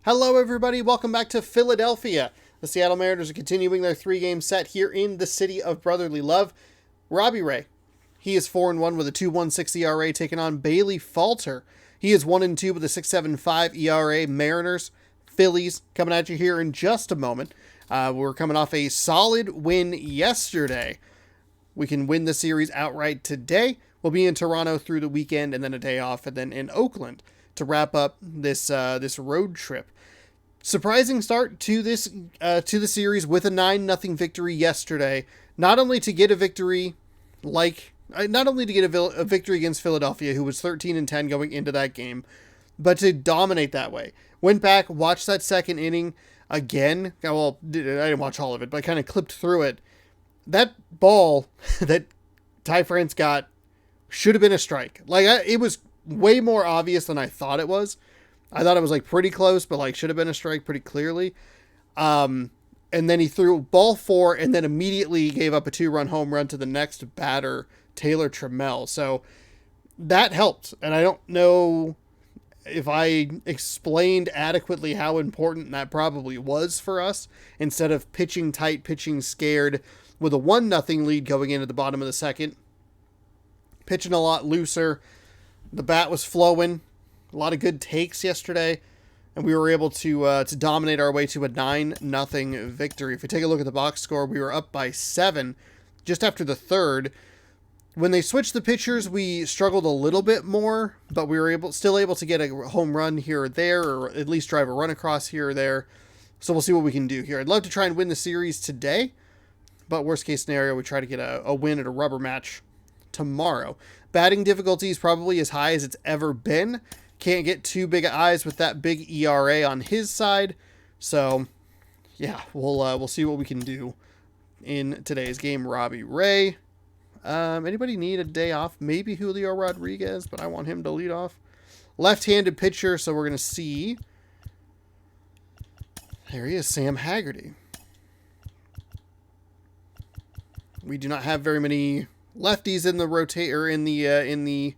Hello, everybody. Welcome back to Philadelphia. The Seattle Mariners are continuing their three-game set here in the city of brotherly love. Robbie Ray, he is 4-1 with a 2.16 ERA, taking on Bailey Falter. He is 1-2 with a 6.75 ERA. Mariners, Phillies, coming at you here in just a moment. We're coming off a solid win yesterday. We can win the series outright today. We'll be in Toronto through the weekend and then a day off, and then in Oakland to wrap up this road trip. Surprising start to the series with a 9-0 victory yesterday. Not only to get a victory a victory against Philadelphia, who was 13-10 going into that game, but to dominate that way. Went back, watched that second inning again. Well, I didn't watch all of it, but I kind of clipped through it. That ball that Ty France got should have been a strike. It was way more obvious than I thought it was. I thought it was pretty close, but should have been a strike pretty clearly. And then he threw ball 4 and then immediately gave up a 2-run home run to the next batter, Taylor Trammell. So that helped. And I don't know if I explained adequately how important that probably was for us, instead of pitching tight, pitching scared with a 1-0 lead going into the bottom of the second. Pitching a lot looser. The bat was flowing. A lot of good takes yesterday, and we were able to dominate our way to a 9-0 victory. If we take a look at the box score, we were up by 7 just after the third. When they switched the pitchers, we struggled a little bit more, but we were still able to get a home run here or there, or at least drive a run across here or there. So we'll see what we can do here. I'd love to try and win the series today, but worst case scenario, we try to get a win at a rubber match tomorrow. Batting difficulty is probably as high as it's ever been. Can't get too big eyes with that big ERA on his side. So, yeah, we'll see what we can do in today's game. Robbie Ray. Anybody need a day off? Maybe Julio Rodriguez, but I want him to lead off. Left-handed pitcher, so we're going to see. There he is, Sam Haggerty. We do not have very many lefties in the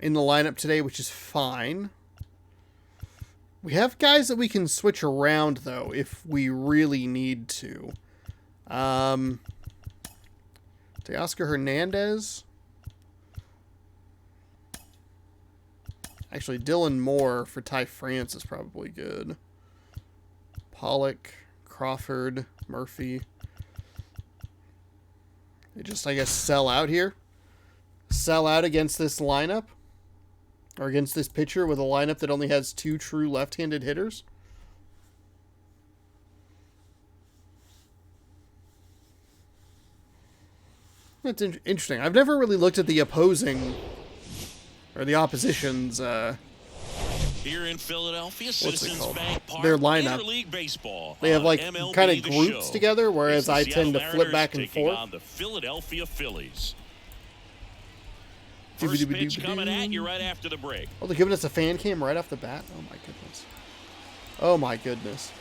in the lineup today, which is fine. We have guys that we can switch around, though, if we really need to. Teoscar Hernandez. Actually, Dylan Moore for Ty France is probably good. Pollock, Crawford, Murphy. They just, I guess, sell out here. Sell out against this lineup. Or against this pitcher with a lineup that only has 2 true left-handed hitters. That's interesting. I've never really looked at the opposing, or the opposition's, here in Philadelphia, what's it called? Bank Park, Their lineup. Baseball, they have MLB kind of groups show. together, whereas I tend to flip back and taking forth. On the Philadelphia Phillies. First pitch coming at you right after the break. Oh, they're giving us a fan cam right off the bat? Oh, my goodness. Oh, my goodness.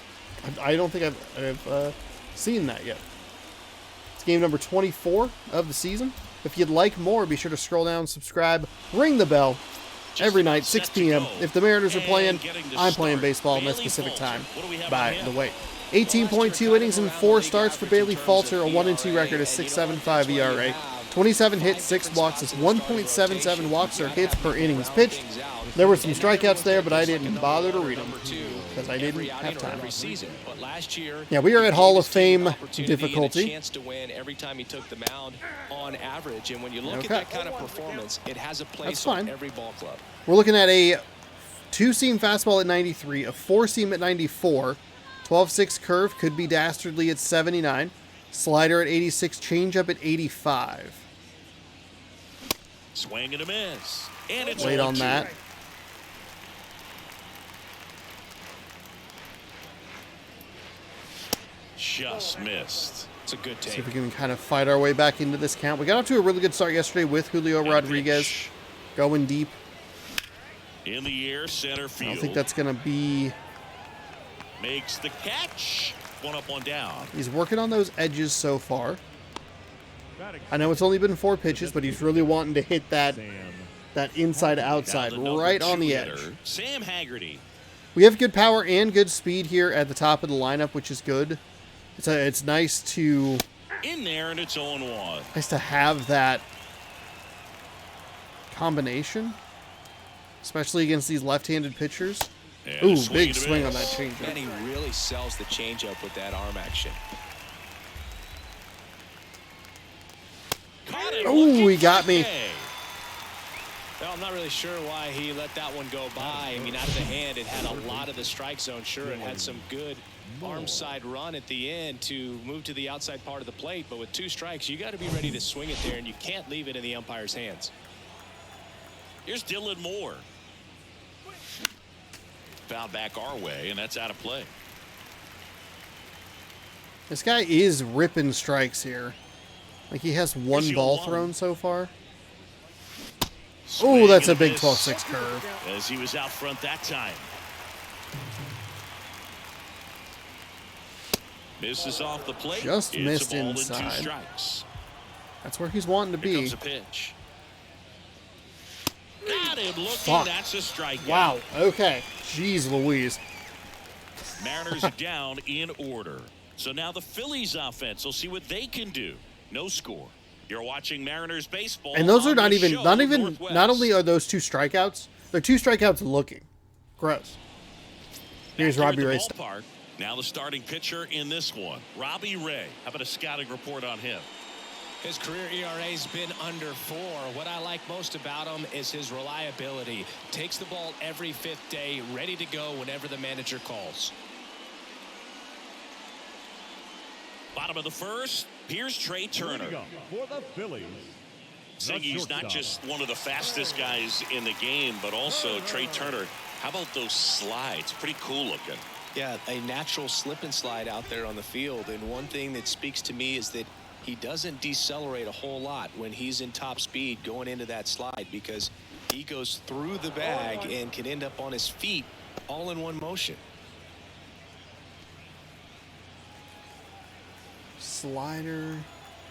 I don't think I've seen that yet. It's game number 24 of the season. If you'd like more, be sure to scroll down, subscribe, ring the bell every night, 6 p.m. If the Mariners are playing, I'm playing baseball in that specific time, by the way. 18.2 innings and 4 starts for Bailey Falter, a 1-2 record, a 6.75 ERA. 27 hits, 6 walks, is 1.77 walks or hits per innings pitched. There were some strikeouts there, but I didn't bother to read them because I didn't have time. Yeah, we are at Hall of Fame difficulty. Every time he took the mound on average, and when you look at that kind of performance, it has a place on every ball club. We're looking at a 2-seam fastball at 93, a 4-seam at 94, 12-6 curve, could be dastardly at 79, slider at 86, changeup at 85. Swing and a miss. And it's late on that. Just missed. It's a good take. See if we can kind of fight our way back into this count. We got off to a really good start yesterday with Julio Rodriguez going deep. In the air, center field. I don't think that's going to be... Makes the catch. One up, one down. He's working on those edges so far. I know it's only been 4 pitches, but he's really wanting to hit that inside-outside right on the edge. Sam Haggerty. We have good power and good speed here at the top of the lineup, which is good. It's nice to in there, and it's 0-1. Nice to have that combination, especially against these left-handed pitchers. Ooh, big swing on that changeup. And he really sells the changeup with that arm action. Oh, he got me. Well, I'm not really sure why he let that one go by. I mean, out of the hand, it had a lot of the strike zone. Sure, it had some good arm side run at the end to move to the outside part of the plate. But with 2 strikes, you got to be ready to swing it there, and you can't leave it in the umpire's hands. Here's Dylan Moore. Foul back our way, and that's out of play. This guy is ripping strikes here. Like, he has 1 ball thrown so far. Oh, that's a big 12-6 curve. As he was out front that time. Misses off the plate. Just missed inside. That's where he's wanting to be. Here comes a pitch. Got him looking. Fuck. That's a strikeout. Wow. Okay. Jeez Louise. Mariners down in order. So now the Phillies offense. We'll see what they can do. No score. You're watching Mariners baseball. And those are not only are those 2 strikeouts, they're 2 strikeouts looking. Gross. Here's Robbie Ray. Now the starting pitcher in this one, Robbie Ray. How about a scouting report on him? His career ERA's been under 4. What I like most about him is his reliability. Takes the ball every 5th day, ready to go whenever the manager calls. Bottom of the first, here's Trey Turner. For the Phillies. Ziggy's not just one of the fastest guys in the game, but also Trey Turner. How about those slides? Pretty cool looking. Yeah, a natural slip and slide out there on the field. And one thing that speaks to me is that he doesn't decelerate a whole lot when he's in top speed going into that slide, because he goes through the bag and can end up on his feet all in one motion. Slider.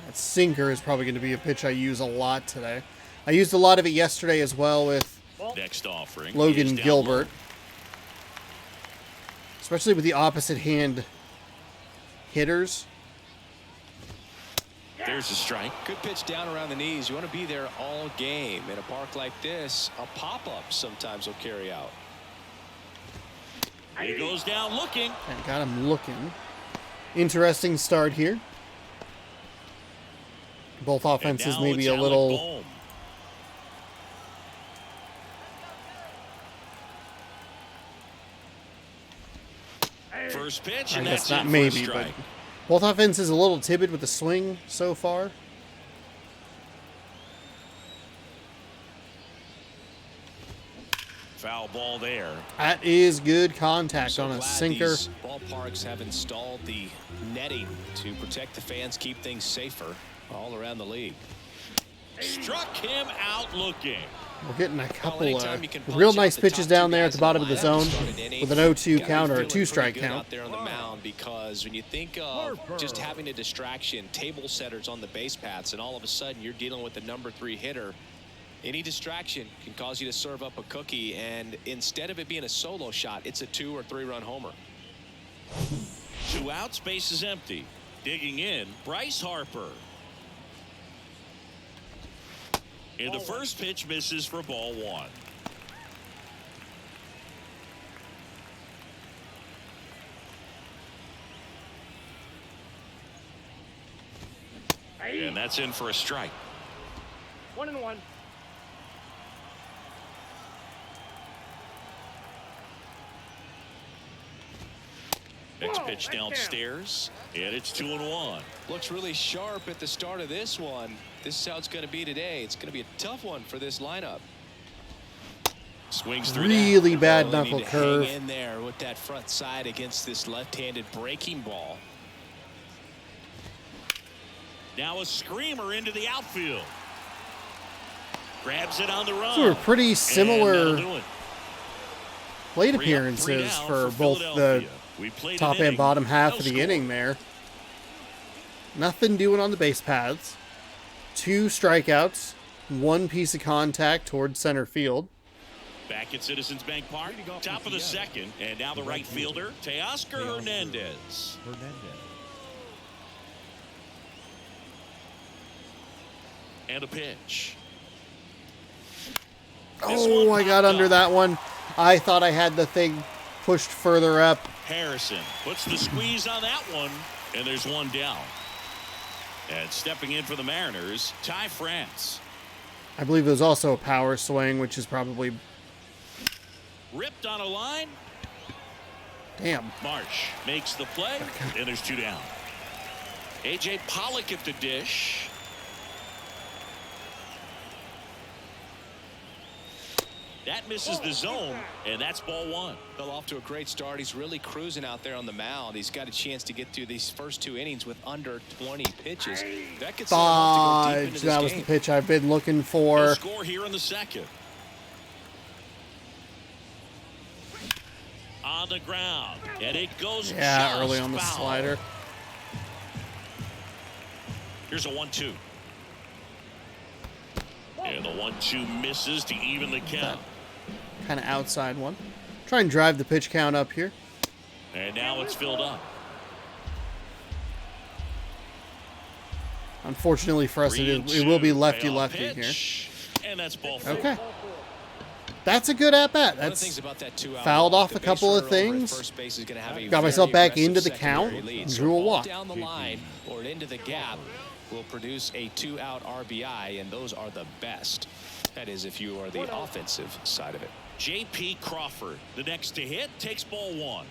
That sinker is probably going to be a pitch I use a lot today. I used a lot of it yesterday as well with next offering Logan Gilbert. Especially with the opposite hand hitters. There's a strike. Good pitch down around the knees. You want to be there all game. In a park like this, a pop-up sometimes will carry out. He goes down looking. And got him looking. Interesting start here. Both offenses maybe a little... First pitch, I and guess that's not in maybe, for a but strike. both offenses a little timid with the swing so far. Foul ball there. That is good contact So on a glad sinker. these ballparks have installed the netting to protect the fans, keep things safer all around the league. Struck him out looking. We're getting a couple anytime you can punch real out nice the pitches top down 2 there at guys the in bottom of the lineup zone started inning, with an 0-2 gotta count or a be feeling 2-strike pretty good count. out there on the mound, because when you think of just having a distraction, table setters on the base paths, and all of a sudden you're dealing with the number 3 hitter, any distraction can cause you to serve up a cookie, and instead of it being a solo shot, it's a 2 or 3 run homer. 2 outs, base is empty. Digging in, Bryce Harper. And the first pitch misses for ball 1. And that's in for a strike. 1-1. Next pitch downstairs, and it's 2-1. Looks really sharp at the start of this one. This is how it's going to be today. It's going to be a tough one for this lineup. Swings through Really that. bad Really knuckle need to curve. hang in there with that front side against this left-handed breaking ball. Now a screamer into the outfield. Grabs it on the run. Those were pretty similar And plate 3 up, 3 appearances down for both the Philadelphia. We played top an and inning, bottom half no of the score. inning there. Nothing doing on the base paths. 2 strikeouts. 1 piece of contact towards center field. Back at Citizens Bank Park, top of the second, and now the right fielder, Teoscar Hernandez. And a pitch. Oh, I got under that one. I thought I had the thing pushed further up. Harrison puts the squeeze on that one, and there's one down. And stepping in for the Mariners, Ty France. I believe it was also a power swing, which is probably... Ripped on a line. Damn. Marsh makes the play, and there's two down. A.J. Pollock at the dish. That misses the zone, and that's ball one. Well, off to a great start. He's really cruising out there on the mound. He's got a chance to get through these first 2 innings with under 20 pitches. That could set him up to go deep into this that was game. the pitch I've been looking No for. score here in the second. On the ground, and it goes Yeah, early on the foul. slider. Here's a 1-2. And the 1-2 misses to even the count. Kind of outside one. Try and drive the pitch count up here. And now it's filled up. Unfortunately for us, it will be lefty-lefty here. And that's ball four. Okay. That's a good at-bat. One of the things That's about that 2-out fouled walk, off the a couple base of runner over at things. first base is gonna have a Got myself very back into the aggressive count, secondary lead. and So drew a ball walk. down the line or into the gap will produce a 2-out RBI, and those are the best. That is, if you are the offensive side of it. J.P. Crawford, the next to hit, takes ball one.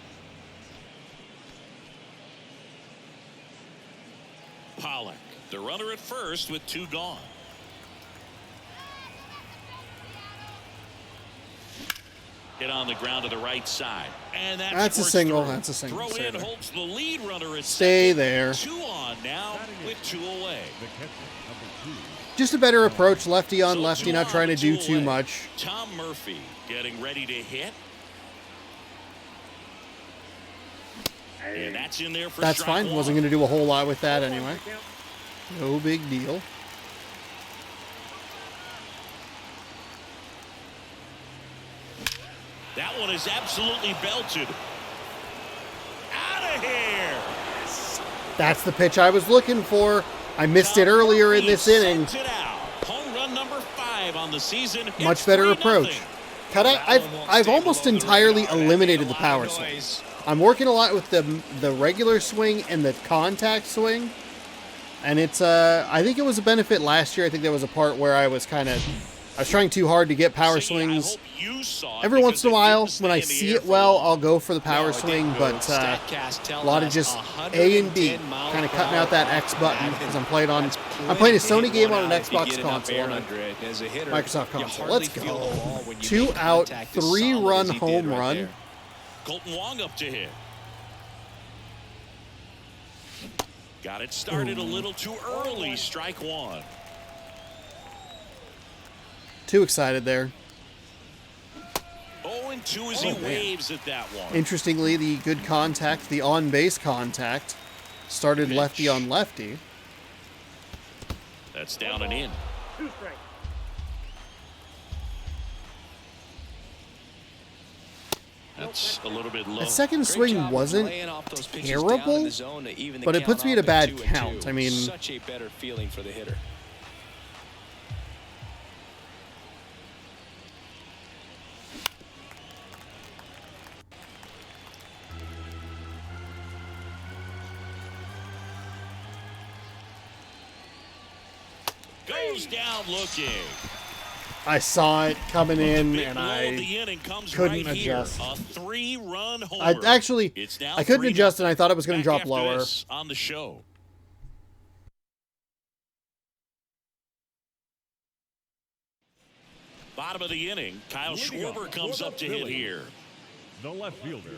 Pollock, the runner at first with 2 gone. Hit on the ground to the right side. And That's a towards single. third. That's a single. Throw Stay in there. holds the lead runner at Stay second. there. 2 on now with 2 away. Just a better approach, lefty on So lefty, 2 not on, trying to 2 do too away. much. Tom Murphy getting ready to hit. And that's in there for That's strike fine. one. Wasn't going to do a whole lot with that anyway. No big deal. That one is absolutely belted. Out of here. That's the pitch I was looking for. I missed it earlier in this inning. Sends it out. Home run number 5 on the season. Much It's better 3-0. approach. I've almost entirely eliminated the power swing. I'm working a lot with the regular swing and the contact swing, and it's I think it was a benefit last year. I think there was a part where I was trying too hard to get power See, I swings. hope you saw it Every once because in a it while, didn't when I stay in the see air it for well, long. I'll go for the power swing, but a lot of just A and B, kind of cutting out that X button because I'm playing a Sony game on an Xbox console, on a Microsoft console. Let's go. 2 out, 3-run home run. Colton Wong up to hit. Got it started a little too early. Strike one. Too excited there. 0-2 as he waves at that one. Interestingly, the good contact, the on-base contact, started Pitch. lefty on lefty. That's down and in. 2 strikes. That's a little bit low. The second swing wasn't terrible, but it puts me at a bad count. I mean, such a better feeling for the hitter. Goes down looking. I saw it coming in, Big and blow of I the inning comes couldn't right here. adjust. A 3-run homer. I couldn't 3-0. adjust, and I thought it was going to Back drop after lower. this on the show. Bottom of the inning, Kyle Schwarber comes up to hit here. The left fielder.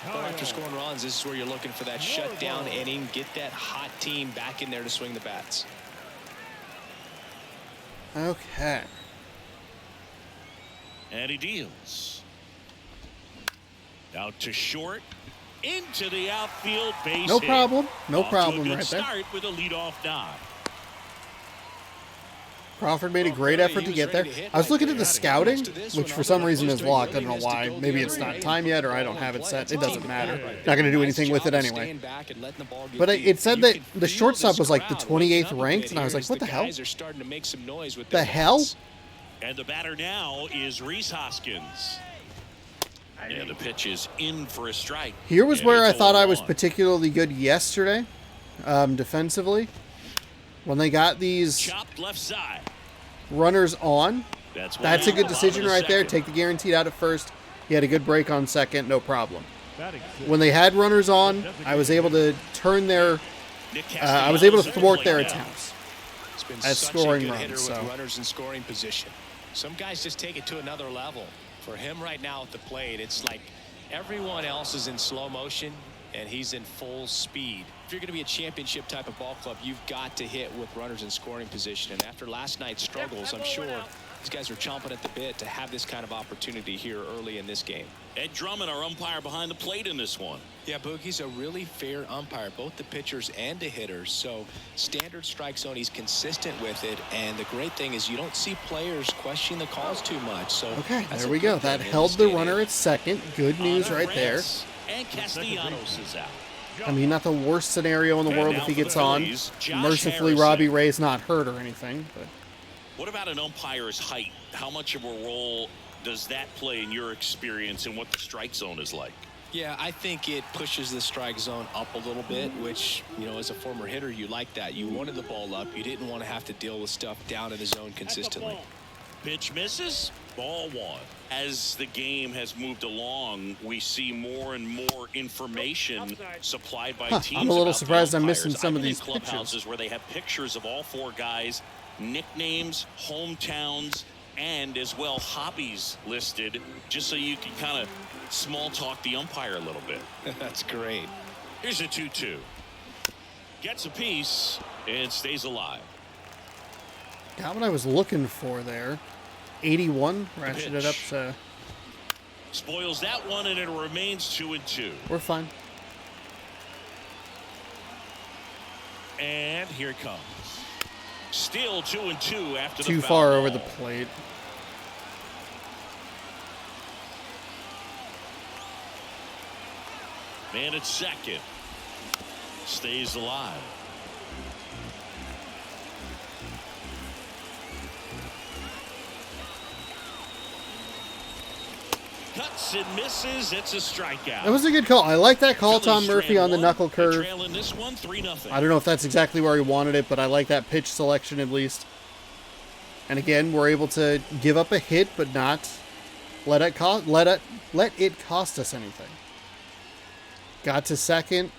Well, after scoring runs, this is where you're looking for that shutdown inning. Get that hot team back in there to swing the bats. Okay. And he deals. Out to short. Into the outfield base No hit. problem. No Off to a problem good right there. start with a leadoff nod. Crawford made a great effort to get there. I was looking at the scouting, which for some reason is locked. I don't know why. Maybe it's not time yet, or I don't have it set. It doesn't matter. Not going to do anything with it anyway. But it said that the shortstop was like the 28th ranked, and I was like, what the hell? The hell? And the batter now is Rhys Hoskins. And the pitch is in for a strike. Here was where I thought I was particularly good yesterday, defensively. When they got these Chopped left side. runners on, that's a good decision right there. Take the guaranteed out at first. He had a good break on second, no problem. When they had runners on, I was able to turn their, I was able to thwart their attempts at scoring runs. So runners in scoring position. Some guys just take it to another level. For him right now at the plate, it's like everyone else is in slow motion and he's in full speed. If you're going to be a championship type of ball club, you've got to hit with runners in scoring position. And after last night's struggles, I'm sure these guys are chomping at the bit to have this kind of opportunity here early in this game. Ed Drummond, our umpire behind the plate in this one. Yeah, Boog, he's a really fair umpire, both the pitchers and the hitters. So standard strike zone, he's consistent with it. And the great thing is you don't see players question the calls too much. So okay, there we go. That held the runner at second. Good news right there. And Castellanos is out. I mean, not the worst scenario in the world if he gets on. Mercifully, Robbie Ray's not hurt or anything. But what about an umpire's height? How much of a role does that play in your experience and what the strike zone is like? Yeah, I think it pushes the strike zone up a little bit, which, you know, as a former hitter, you like that. You wanted the ball up. You didn't want to have to deal with stuff down in the zone consistently. Pitch misses. Ball one. As the game has moved along, we see more and more information supplied by teams. I'm a little about surprised the I'm missing umpires. some I've of been these in clubhouses where they have pictures of all four guys, nicknames, hometowns, and as well hobbies listed, just so you can kind of small talk the umpire a little bit. That's great. Here's a 2-2. Gets a piece and stays alive. got what I was looking for there. 81, ratchet it up to... Spoils that one, and it remains 2-2. We're fine. And here it comes. Still 2-2 after the Too foul far ball. over the plate. Man at second. Stays alive. Cuts and misses. It's a strikeout. That was a good call. I like that call, Phillies Tom Murphy, trail on the one. knuckle They curve. trail in this one, 3-0. I don't know if that's exactly where he wanted it, but I like that pitch selection at least. And again, we're able to give up a hit, but not let it cost us anything. Got to second.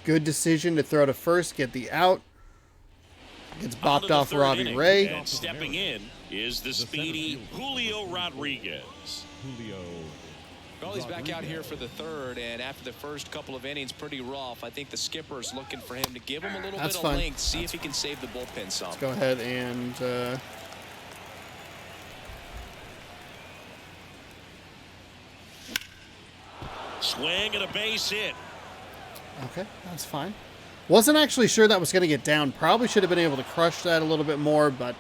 Good decision to throw to first, get the out. Gets bopped off Robbie Ray. And stepping in is the speedy Julio Rodriguez. Well, he's back out here for the third, and after the first couple of innings, pretty rough. I think the skipper is looking for him to give him a little bit of length, see if he can save the bullpen some. Let's go ahead and... Swing and a base hit. Okay, that's fine. Wasn't actually sure that was going to get down. Probably should have been able to crush that a little bit more, but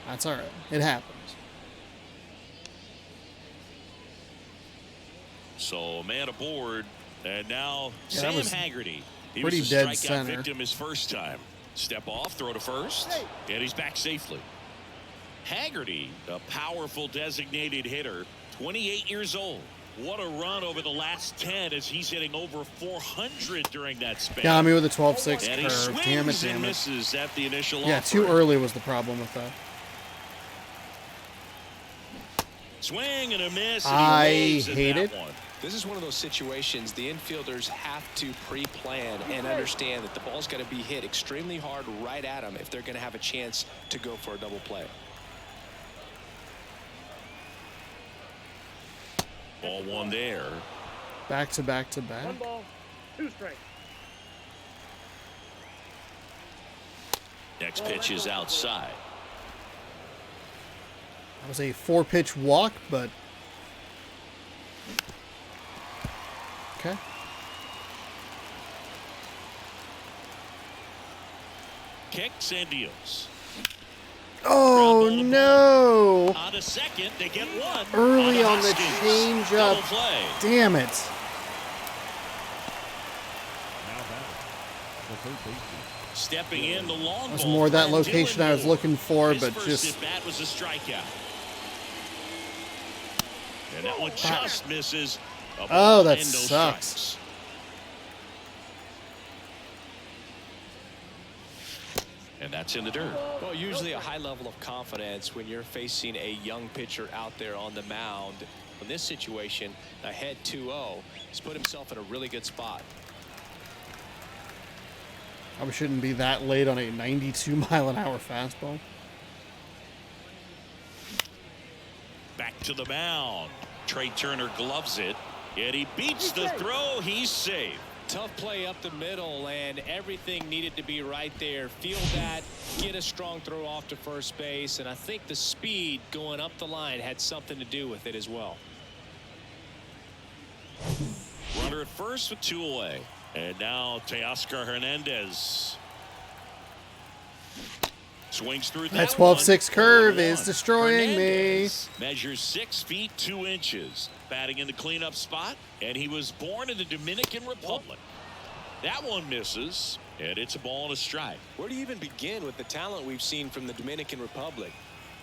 that's all right. It happens. So a man aboard, and now Yeah, Sam was Haggerty. He pretty was a dead strikeout center. victim his first time. Step off, throw to first, and he's back safely. Haggerty, a powerful designated hitter, 28 years old. What a run over the last 10 as he's hitting over 400 during that span. Got me with a 12-6 And he curve. swings Damn and it. misses at the initial Yeah, offer. too early was the problem with that. Swing and a miss. And I he rolls in hate that it. one. This is one of those situations the infielders have to pre-plan and understand that the ball's got to be hit extremely hard right at them if they're going to have a chance to go for a double play. Ball one there. Back to back to back. 1 ball, 2 strikes. Next pitch is outside. That was a 4-pitch walk, but... Okay. Kicks and deals. Oh, no. On to second, they get one. Early on the Hoskins. changeup. Double play. Damn it. Now batting, the third baseman. Stepping in the long That was ball. more that Brad location I was Dillenboard. looking for, His but first just... at bat was a strikeout. And that one just misses. A Oh, ball that and no sucks. strikes. And that's in the dirt. Well, usually a high level of confidence when you're facing a young pitcher out there on the mound. In this situation, ahead 2-0, he's put himself in a really good spot. Probably shouldn't be that late on a 92-mile-an-hour fastball. Back to the mound. Trey Turner gloves it. And he beats the throw. He's safe. Tough play up the middle, and everything needed to be right there. Feel that, get a strong throw off to first base, and I think the speed going up the line had something to do with it as well. Runner at first with 2 away. And now Teoscar Hernandez. Swings through That that 12-6 curve 1. is destroying Hernandez measures 6 feet 2 inches. Batting in the cleanup spot. And he was born in the Dominican Republic. That one misses. And it's a ball and a strike. Where do you even begin with the talent we've seen from the Dominican Republic?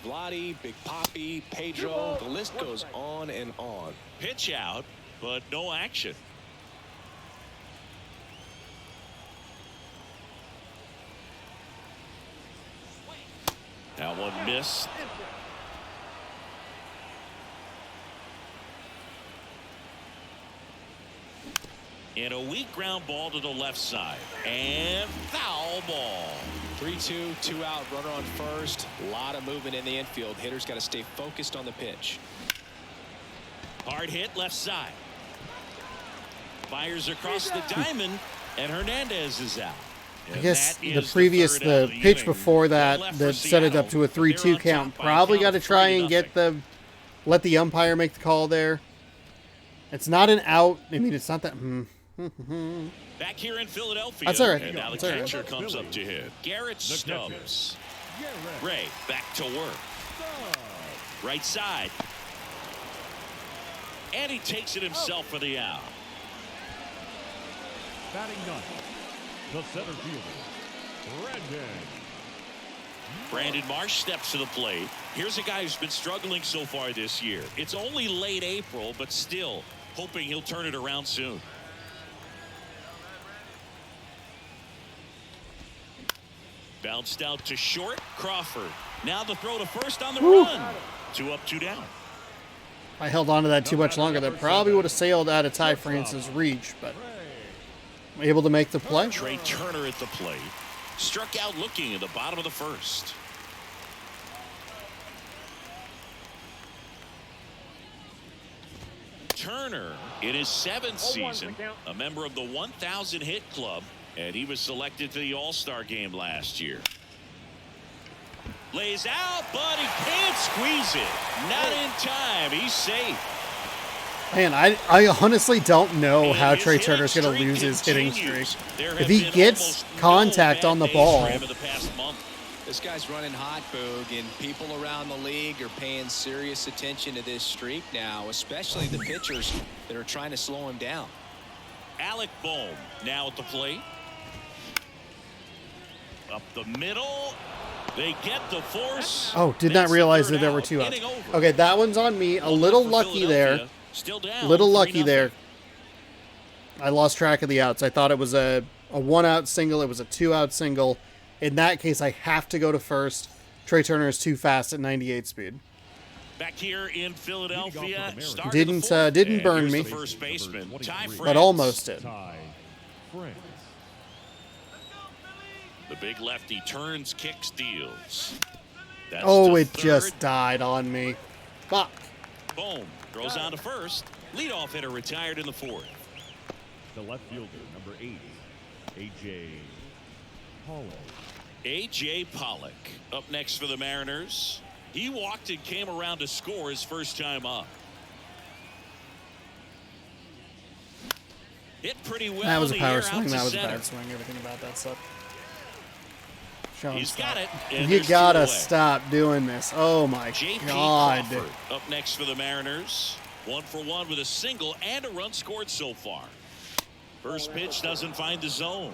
Vladdy, Big Papi, Pedro, the list goes on and on. Pitch out, but no action. That one missed. And a weak ground ball to the left side. And foul ball. 3-2, 2 out, runner on first. A lot of movement in the infield. Hitter's got to stay focused on the pitch. Hard hit left side. Fires across the diamond, and Hernandez is out. I guess the previous, the pitch before that, that set it up to a 3-2 count. Probably got to try and get the, let the umpire make the call there. It's not an out. I mean, it's not that. Back here in Philadelphia. That's all right. And now the That's all right. catcher comes up to hit. Garrett Stubbs. Ray back to work. Right side. And he takes it himself for the out. Batting ninth, the center fielder, Brandon. Brandon Marsh steps to the plate. Here's a guy who's been struggling so far this year. It's only late April, but still hoping he'll turn it around soon. Bounced out to short. Crawford. Now the throw to first on the run. 2 up, 2 down. I held on to that too much longer. That probably would have sailed out of Ty France's reach, but able to make the play. Trey Turner at the plate. Struck out looking at the bottom of the first. Turner in his 7th season, a member of the 1,000 hit club, and he was selected to the All-Star game last year. Lays out, but he can't squeeze it. Not in time. He's safe. Man, I honestly don't know how Trey Turner's going to lose his hitting streak. If he gets contact on the ball. This guy's running hot, Boog, and people around the league are paying serious attention to this streak now, especially the pitchers that are trying to slow him down. Alec Bohm now at the plate. Up the middle. They get the force. Oh, did not realize that there were 2 outs. Okay, that one's on me. A little lucky there. Still down. Little lucky there. I lost track of the outs. I thought it was a 1-out single. It was a 2-out single. In that case, I have to go to first. Trey Turner is too fast at 98 speed. Back here in Philadelphia. Didn't burn me, First baseman, Ty France. but almost did. Ty France. The big lefty turns, kicks, deals. That's Oh, to it third. just died on me. Fuck. Boom. Throws on to first. Leadoff hitter retired in the 4th. The left fielder, number 8, A.J. Pollock. A.J. Pollock up next for the Mariners. He walked and came around to score his first time up. Hit pretty well. That was a in the power air swing. out to That was a center. bad swing. Everything about that sucked. Sean, He's stop. got it. And You there's gotta 2 away. stop doing this. Oh my J.P. God. Crawford up next for the Mariners. 1 for 1 with a single and a run scored so far. First pitch doesn't find the zone.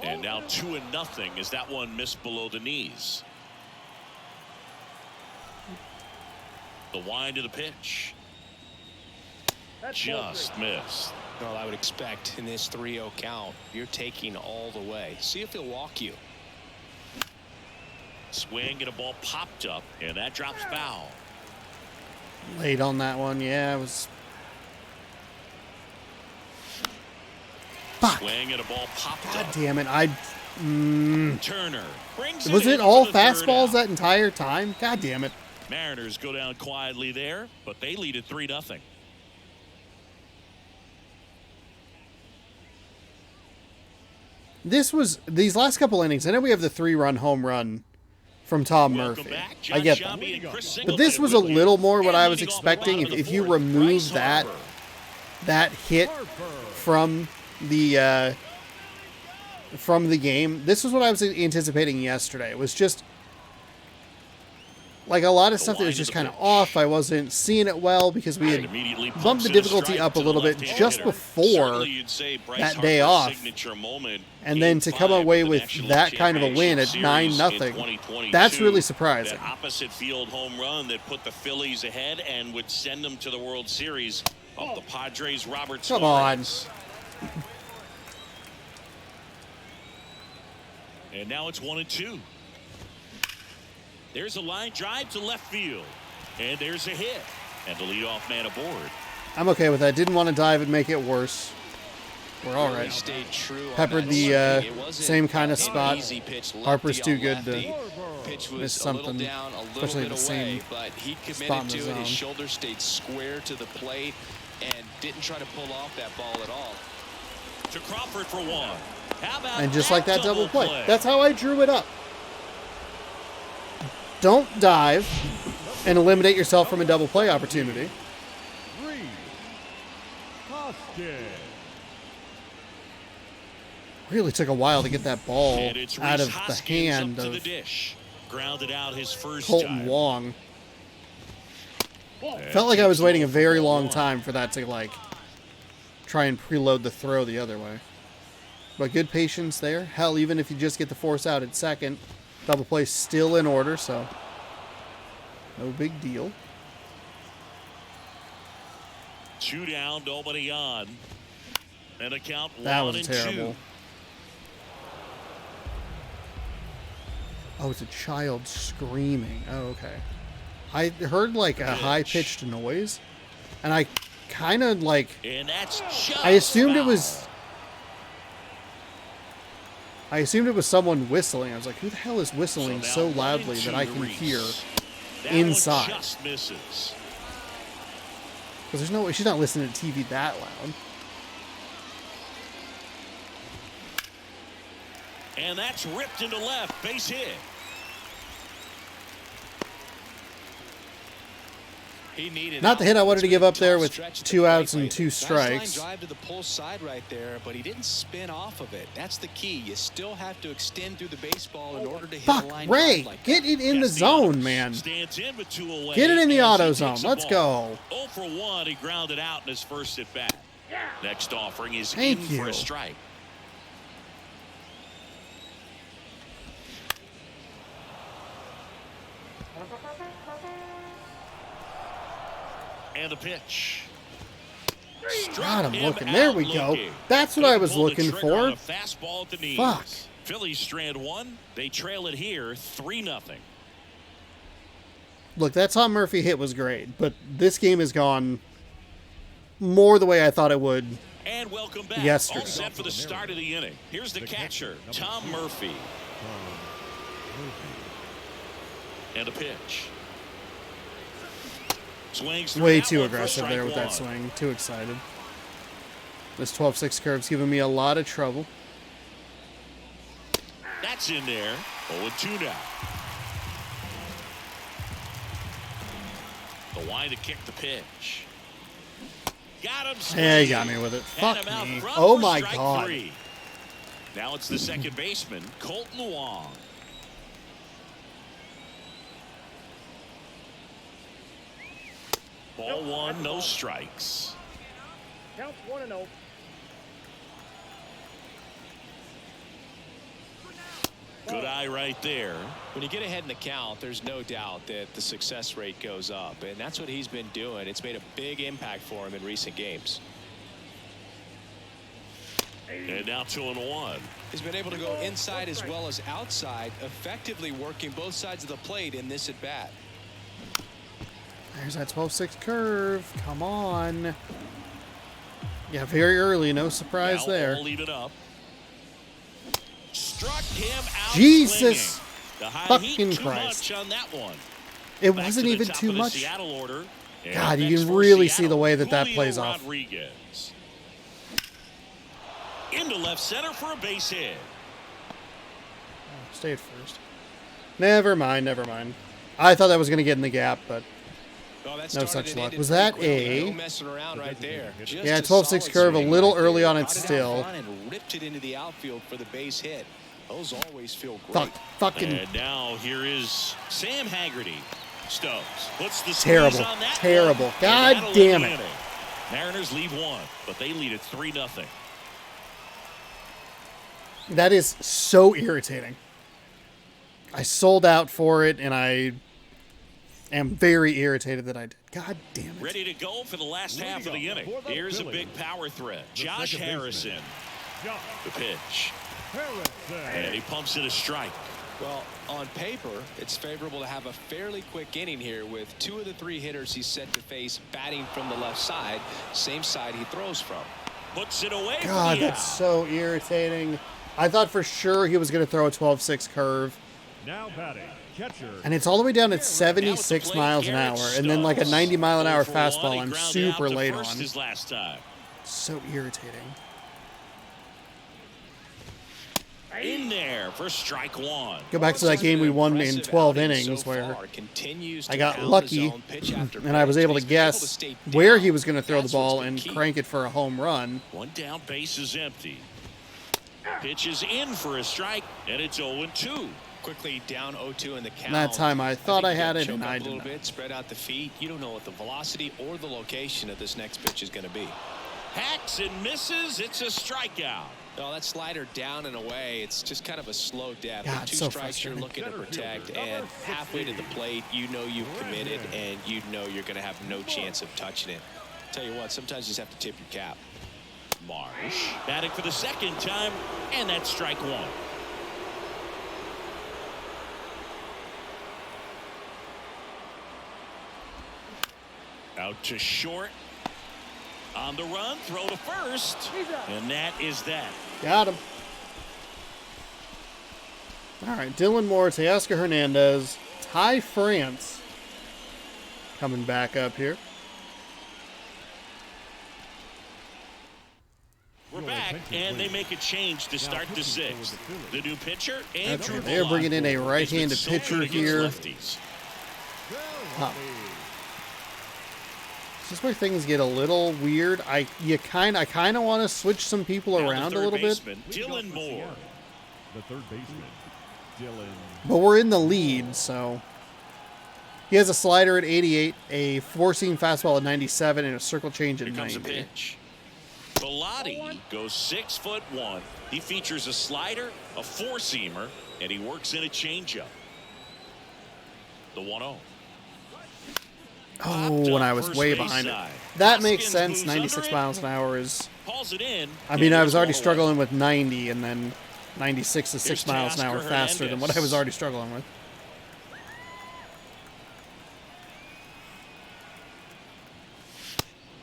And now 2-0 as that one missed below the knees. The wind of the pitch. Just missed. Well, I would expect in this 3-0 count, you're taking all the way. See if he'll walk you. Swing and a ball popped up, and that drops foul. Late on that one. Yeah, it was. Fuck. Swing and a ball popped God up. damn it. Turner brings Was in it all for the third fastballs out. that entire time? God damn it. Mariners go down quietly there, but they lead at 3-0. These last couple innings, I know we have the 3-run home run from Tom Welcome Murphy. back, I get John that. Sciambi and Chris But this Singleton was a with you. little more what And I was leading off the expecting. bottom of If the you fourth, remove Bryce that Harper. hit from the game, this was what I was anticipating yesterday. It was just like a lot of stuff that was line just of the kind of pitch. off. I wasn't seeing it well because we had Immediately bumped pumps the in a difficulty strike up a to the little bit left-hand just hitter. before Certainly you'd say Bryce that day Harper's off. signature moment, And then to Game come 5 away of the with National League that kind of a win at Championship Series 9-0, in 2022, that's really surprising. That opposite field home run that put the Phillies ahead and would send them to the World Series of the Padres. Robert Come on. Suarez. And now it's 1-2. There's a line drive to left field. And there's a hit. And the leadoff man aboard. I'm okay with that. Didn't want to dive and make it worse. We're all Really right. stayed true on Peppered that the swing. It wasn't same kind of an spot. easy pitch, lefty Harper's too on good lefty. to Pitch miss was a little something, down, a little especially bit the away, same but he spot in committed the to it. His zone. shoulder stayed square to the plate and didn't try to pull off that ball at all. To Crawford for 1. How about And just like that double play. play? That's how I drew it up. Don't dive and eliminate yourself from a double play opportunity. 3. Hoskins. Really took a while to get that ball And it's out Rhys of the Hoskins hand up to the of dish. Grounded out his first Colton time. Wong. And Felt like I was keeps waiting a going for very ball long 1. time for that to like try and preload the throw the other way. But good patience there. Hell, even if you just get the force out at second, double play still in order, so no big deal. 2 down, nobody on. And a count That 1 was and 2. terrible. Oh, it's a child screaming. Oh, okay. I heard like a high-pitched noise, and I kind of like, And that's just I assumed it foul. was someone whistling. I was like, who the hell is whistling now so 1 loudly and that 2 I to can Rhys. hear? That inside. one just misses. Because there's no way she's not listening to TV that loud. And that's ripped into left. Base hit. He needed Not the hit I wanted to give up there with Stretch to 2 the outs plate. and 2 Nice strikes. line drive to the pull side right there, but he didn't spin off of it. That's the key. You still have to extend through the baseball in order to hit a Fuck, line Ray, drive like get that. it in the Gets zone, honors. man. Stands in with 2 away. Get it in the as auto he zone. takes the Let's ball. go. 0 for 1. He grounded out in his first at bat. Next offering is Thank in you. for a strike. And the pitch. God, I'm Him looking. There we out go. looking. That's what I Couldn't was pull the looking trigger on for. a fastball at the knees. Fuck. Phillies strand 1. They trail it here 3-0. Look, that Tom Murphy hit was great, but this game has gone more the way I thought it would. And welcome back. Yesterday. All set for the start of the inning. Here's the catcher, Tom Murphy. And a pitch. Swings through Way that too one for aggressive there with that strike 1. swing. Too excited. This 12-6 curve's giving me a lot of trouble. That's in there. 0-2 now. The wind to kick the pitch. Got him. Yeah, he got me with it. Had Fuck him out me. front Oh for my strike god. 3. Now it's the second baseman, Colton Wong. Ball 1, no strikes. Count 1-0. Good eye right there. When you get ahead in the count, there's no doubt that the success rate goes up, and that's what he's been doing. It's made a big impact for him in recent games. And now 2-1. He's been able to go inside as well as outside, effectively working both sides of the plate in this at bat. There's that 12-6 curve. Come on. Yeah, very early. No surprise Now there. all even up. Struck him out. Jesus swinging. The high fucking heat too Christ. much on that one. It Back wasn't to the even top too of the much. Seattle order. And God, you next can for really see Seattle, the way that Julio plays off. Rodriguez. Into left center for a base hit. Stay at first. Never mind, never mind. I thought that was going to get in the gap, but Well, that no started such and luck. ended Was pretty that quickly. a... No messing around right there. Just Yeah, a 12-6 solid curve, a swing little right early there. on it Brought out still. front and ripped it into the outfield for the base hit. Those always feel great. Fuck, fucking And now here is Sam Haggerty. Stokes puts the squeeze terrible, on that terrible. one, and God that'll damn end it. the inning. Mariners lead 1, but they lead it 3-0. That is so irritating. I sold out for it, and I am very irritated that I did. God damn it. Ready to go for the last half of the inning. For the Here's a Phillies, big power threat. the Josh second baseman, Harrison. Josh The pitch. Harrison. And he pumps it a strike. Well, on paper, it's favorable to have a fairly quick inning here with 2 of the 3 hitters he's set to face batting from the left side, same side he throws from. Puts it away. God, for the that's out. so irritating. I thought for sure he was going to throw a 12-6 curve, Now batting, catcher. and it's all the way down at Now at the 76 plate, miles an Garrett hour, and then like a Stokes. 90-mile-an-hour 0 for 1. fastball He I'm grounded super out to late first on. his last time. So irritating. In there for strike 1. Go back to that game we won in Impressive 12 outing innings so where far. Continues I to got pound the lucky, zone pitch after and I was pitch. able to He's been able guess stay where down. he was going to throw the That's ball what's been and key. crank it for a home run. 1 down, base is empty. Pitch is in for a strike, and it's 0-2. Quickly down 0-2 in the count. That time I thought think I you had gotta it, choke and up I a did little not. bit, spread out the feet. You don't know what the velocity or the location of this next pitch is going to be. Hacks and misses. It's a strikeout. No, that slider down and away, it's just kind of a slow depth. God, With 2 so strikes you're frustrating. looking to protect, and halfway to the plate, you know you've committed, and you know you're going to have no chance of touching it. Tell you what, sometimes you just have to tip your cap. Marsh batting for the second time, and that's strike 1. Out to short. On the run, throw to first, and that is that. Got him. All right, Dylan Moore, Teoscar Hernandez, Ty France coming back up here. We're back, and they make a change to start the 6th. The new pitcher, Andrew They're Bullock, bringing in a has been right-handed so pitcher good against here. lefties. Huh. This is where things get a little weird. I kind of want to switch some people Now the around a third little bit, baseman, Dylan Moore. The third baseman, Dylan. but we're in the lead, so he has a slider at 88, a four-seam fastball at 97, and a circle change at Here comes a 90. pitch. Bellotti goes 6'1". He features a slider, a 4-seamer, and he works in a changeup. The 1-0. Oh, when I was way behind it. That makes sense. 96 miles an hour is... Calls it in. I mean, I was already struggling with 90, and then 96 is 6 miles an hour Teoscar faster than what I was Hernandez. already struggling with.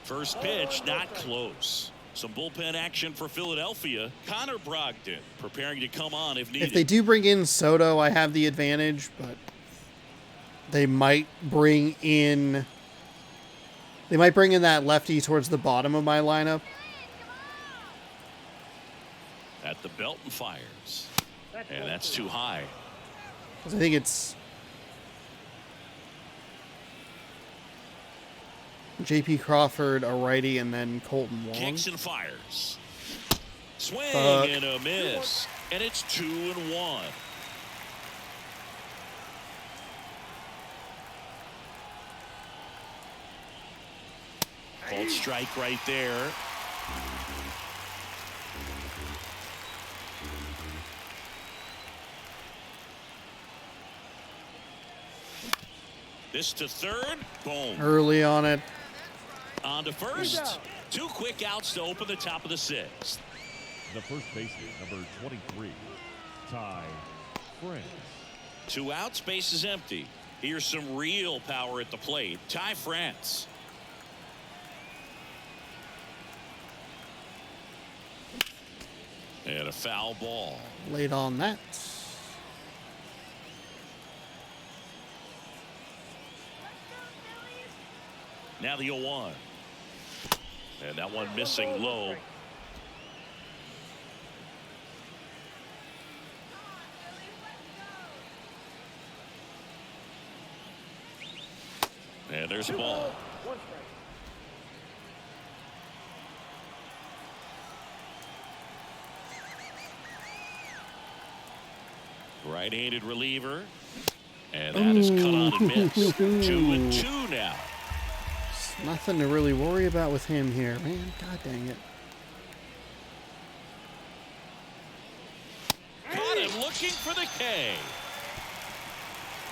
First pitch, not close. Some bullpen action for Philadelphia. Connor Brogdon preparing to come on if needed. If they do bring in Soto, I have the advantage, but they might bring in... They might bring in that lefty towards the bottom of my lineup. At the belt and fires. And that's too high. 'Cause I think it's... J.P. Crawford, a righty, and then Colton Wong. Kicks and fires. Swing Fuck. and a miss. And it's 2-1. Called strike right there. This to third. Boom. Early on it. On to first. 2 quick outs to open the top of the 6th. The first baseman, number 23, Ty France. 2 outs, base is empty. Here's some real power at the plate. Ty France. And a foul ball. Late on that. Now the 0-1. And that one missing low. And there's the ball. Right-handed reliever. And that is cut on and missed. 2-2 now. Nothing to really worry about with him here, man. God dang it. Caught him looking for the K.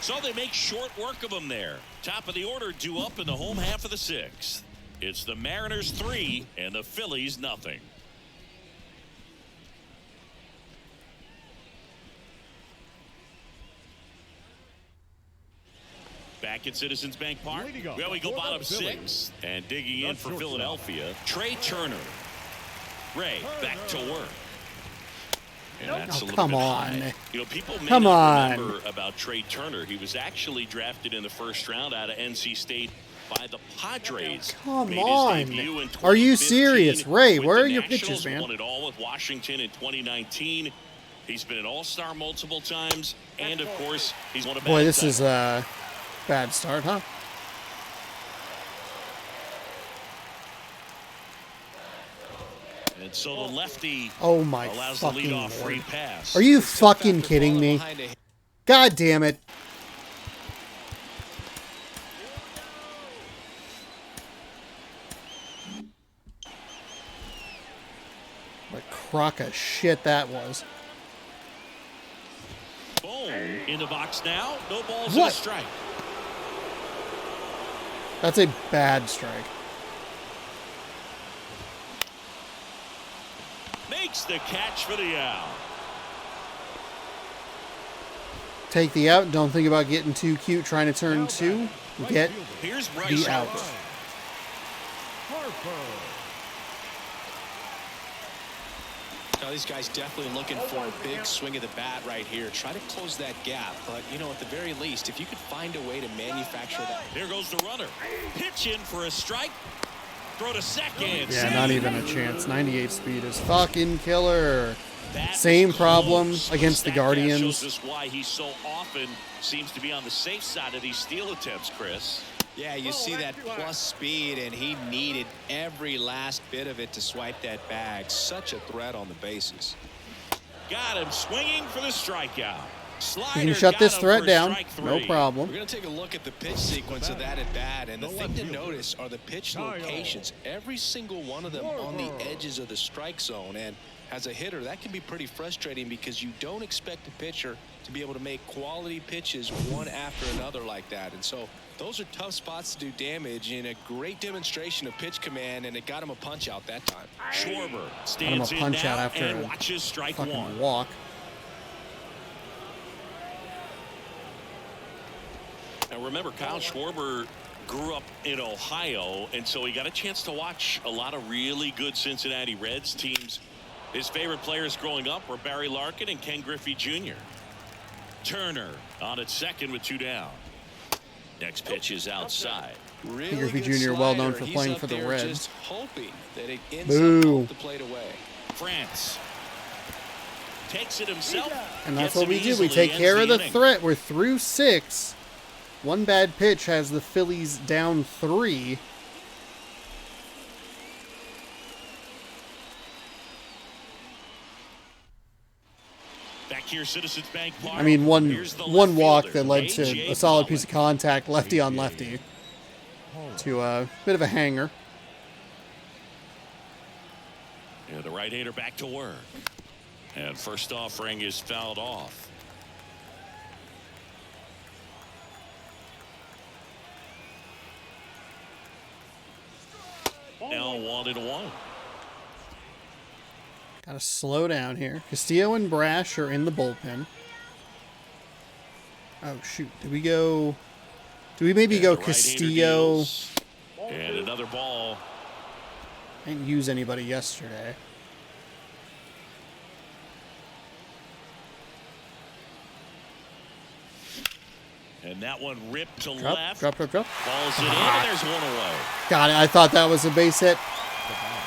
So they make short work of him there. Top of the order due up in the home half of the 6th. It's the Mariners 3 and the Phillies nothing. Back at Citizens Bank Park. Well, we go bottom 6. And digging in for Philadelphia, Trey Turner. Ray back to work. And that's a little come bit on. high. You know, people may Come not on. remember about Trey Turner. He was actually drafted in the 1st round out of NC State by the Padres. Come Made his on. debut in Are you 2015 serious? Ray, with where the are your Nationals, pitches, man? Won it all with Washington in 2019. He's been an all-star multiple times. And, of course, he's won a Boy, this batting is a bad start, huh? And so the lefty Oh my allows the fucking leadoff free lord. pass. Are you fucking kidding me? God damn it. What a crock of shit that was. Boom. In the box now. No balls What? and a strike. That's a bad strike. Makes the catch for the out. Take the out. Don't think about getting too cute trying to turn 2. Get Here's Bryce the out. Harper. Harper. Now, these guys definitely looking for a big swing of the bat right here. Try to close that gap. But, you know, at the very least, if you could find a way to manufacture that. Here goes the runner. Pitch in for a strike. Throw to second. Yeah, not even a chance. 98 speed is fucking killer. That Same was problem close. against the Statcast Guardians. shows us why he so often seems to be on the safe side of these steal attempts, Chris. Yeah, you see that plus speed, and he needed every last bit of it to swipe that bag. Such a threat on the bases. Got him swinging for the strikeout. Slider You can shut got this him threat for down. strike No 3. problem. We're going to take a look at the pitch sequence of that at bat, and the thing to notice are the pitch locations. Every single one of them on the edges of the strike zone, and as a hitter, that can be pretty frustrating because you don't expect a pitcher to be able to make quality pitches one after another like that. And so those are tough spots to do damage, and a great demonstration of pitch command, and it got him a punch out that time. Schwarber Got him a stands in punch now out after and a watches strike fucking 1. walk. Now remember, Kyle Schwarber grew up in Ohio, and so he got a chance to watch a lot of really good Cincinnati Reds teams. His favorite players growing up were Barry Larkin and Ken Griffey Jr. Turner on at second with 2 down. Next pitch is outside. Really Griffey good Jr. well known slider. for He's playing up for the there Reds. just hoping that it ends up Boo. off the plate away. France takes it himself. And that's gets what him we do. easily, We take ends care of the inning. threat. We're through 6. One bad pitch has the Phillies down 3. here, Citizens Bank Park. I mean, one Here's the walk left that fielder, led to A.J. a solid Pollock. piece of contact, lefty on lefty, to a bit of a hanger. Yeah, the right-hander back to work. And first offering is fouled off. Now 1-1. Gotta slow down here. Castillo and Brash are in the bullpen. Oh, shoot. Did we go... Do we maybe And go the right-hander Castillo? deals. And another ball. I didn't use anybody yesterday. And that one ripped to Drop. left. Balls Balls it in, and there's one away. Got it. I thought that was a base hit.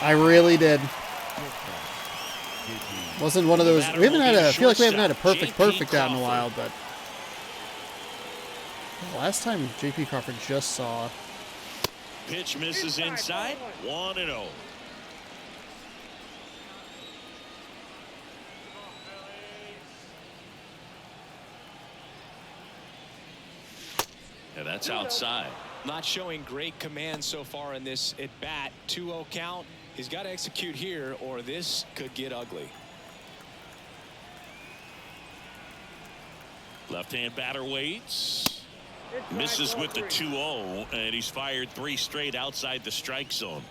I really did. Wasn't one of those... We haven't had a... I feel like we haven't had a perfect out in a while, but... Last time J.P. Crawford just saw... Pitch misses inside. 1-0. Yeah, that's outside. Not showing great command so far in this at bat. 2-0 count. He's got to execute here, or this could get ugly. Left-hand batter waits. Misses with the 2-0, and he's fired 3 straight outside the strike zone.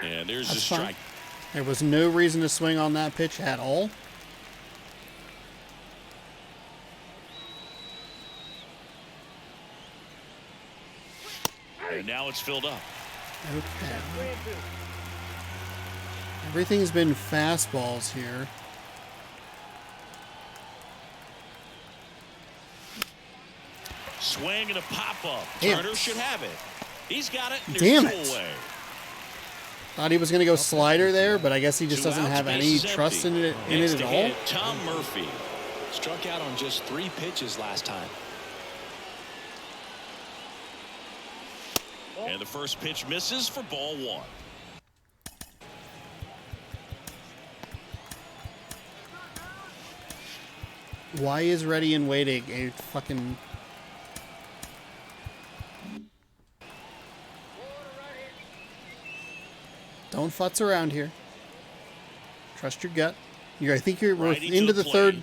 And there's the strike. Fine. There was no reason to swing on that pitch at all. And now it's filled up. Okay. Everything's been fastballs here. Swing and a pop-up. Damn. Turner should have it. He's got it. And Damn there's 2 it. away. Thought he was going to go slider there, but I guess he just 2 doesn't outs, have any bases trust empty. in it Next at to all. hit, Tom Murphy. Struck out on just 3 pitches last time. And the first pitch misses for ball 1. Why is ready and waiting a fucking... Don't futz around here. Trust your gut. I think you're Righty to into the the plate.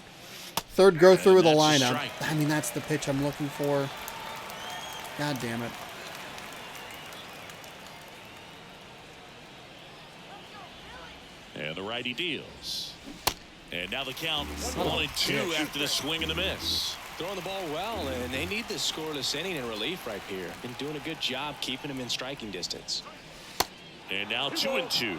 third go through And with a that's a lineup. strike. I mean, that's the pitch I'm looking for. God damn it. And the righty deals. And now the count 1-2 after the swing and the miss. Throwing the ball well, and they need this scoreless inning in relief right here. Been doing a good job keeping him in striking distance. And now 2-2.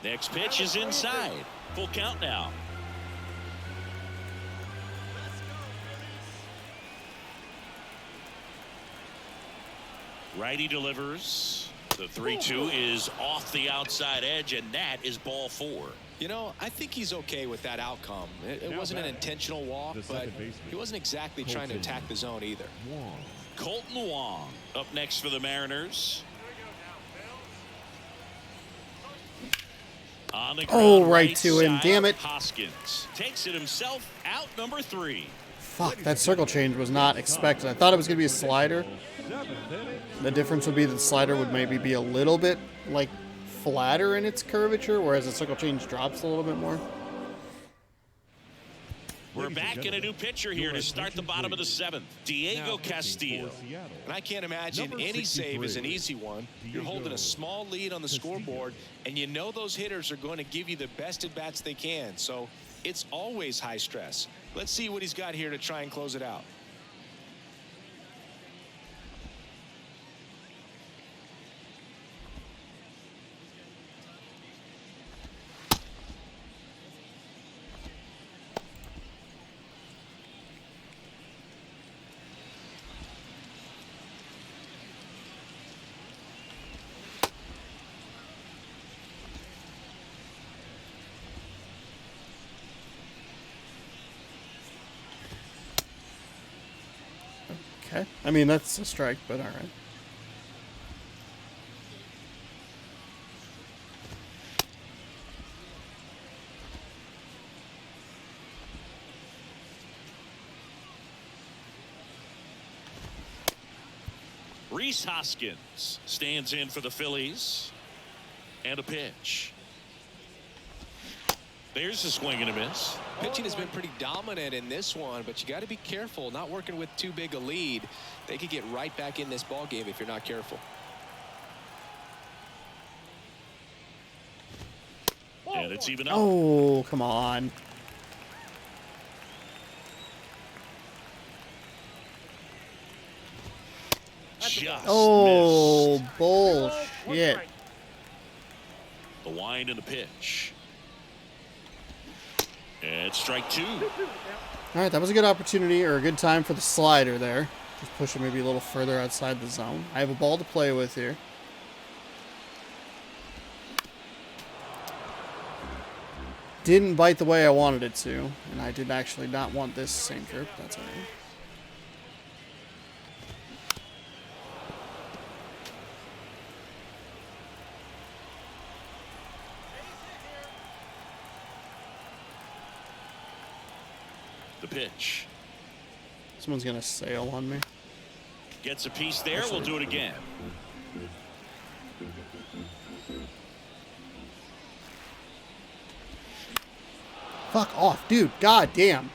Next pitch is inside. Full count now. Righty delivers. The 3-2 is off the outside edge, and that is ball 4. You know, I think he's okay with that outcome. It wasn't an intentional walk, but he wasn't exactly trying to attack the zone either. Colton Wong up next for the Mariners. On the ground, right to him. side, Damn it. Hoskins takes it himself out, number 3. Fuck, that circle change was not expected. I thought it was going to be a slider. The difference would be that the slider would maybe be a little bit, like, flatter in its curvature, whereas the circle change drops a little bit more. We're back in a new pitcher here to start the bottom of the 7th. Diego Castillo. And I can't imagine any save is an easy one. You're holding a small lead on the scoreboard, and you know those hitters are going to give you the best at bats they can. So it's always high stress. Let's see what he's got here to try and close it out. Okay. I mean, that's a strike, but all right. Rhys Hoskins stands in for the Phillies. And a pitch. There's a swing and a miss. Pitching has been pretty dominant in this one, but you got to be careful. Not working with too big a lead. They could get right back in this ball game if you're not careful. And it's even up. Oh, come on. Just Oh, missed. bullshit. The wind and the pitch. And strike 2. All right, that was a good opportunity or a good time for the slider there. Just push it maybe a little further outside the zone. I have a ball to play with here. Didn't bite the way I wanted it to, and I did actually not want this sinker. That's all right. The pitch. Someone's gonna sail on me. Gets a piece there. We'll do it again. Fuck off, dude. God damn.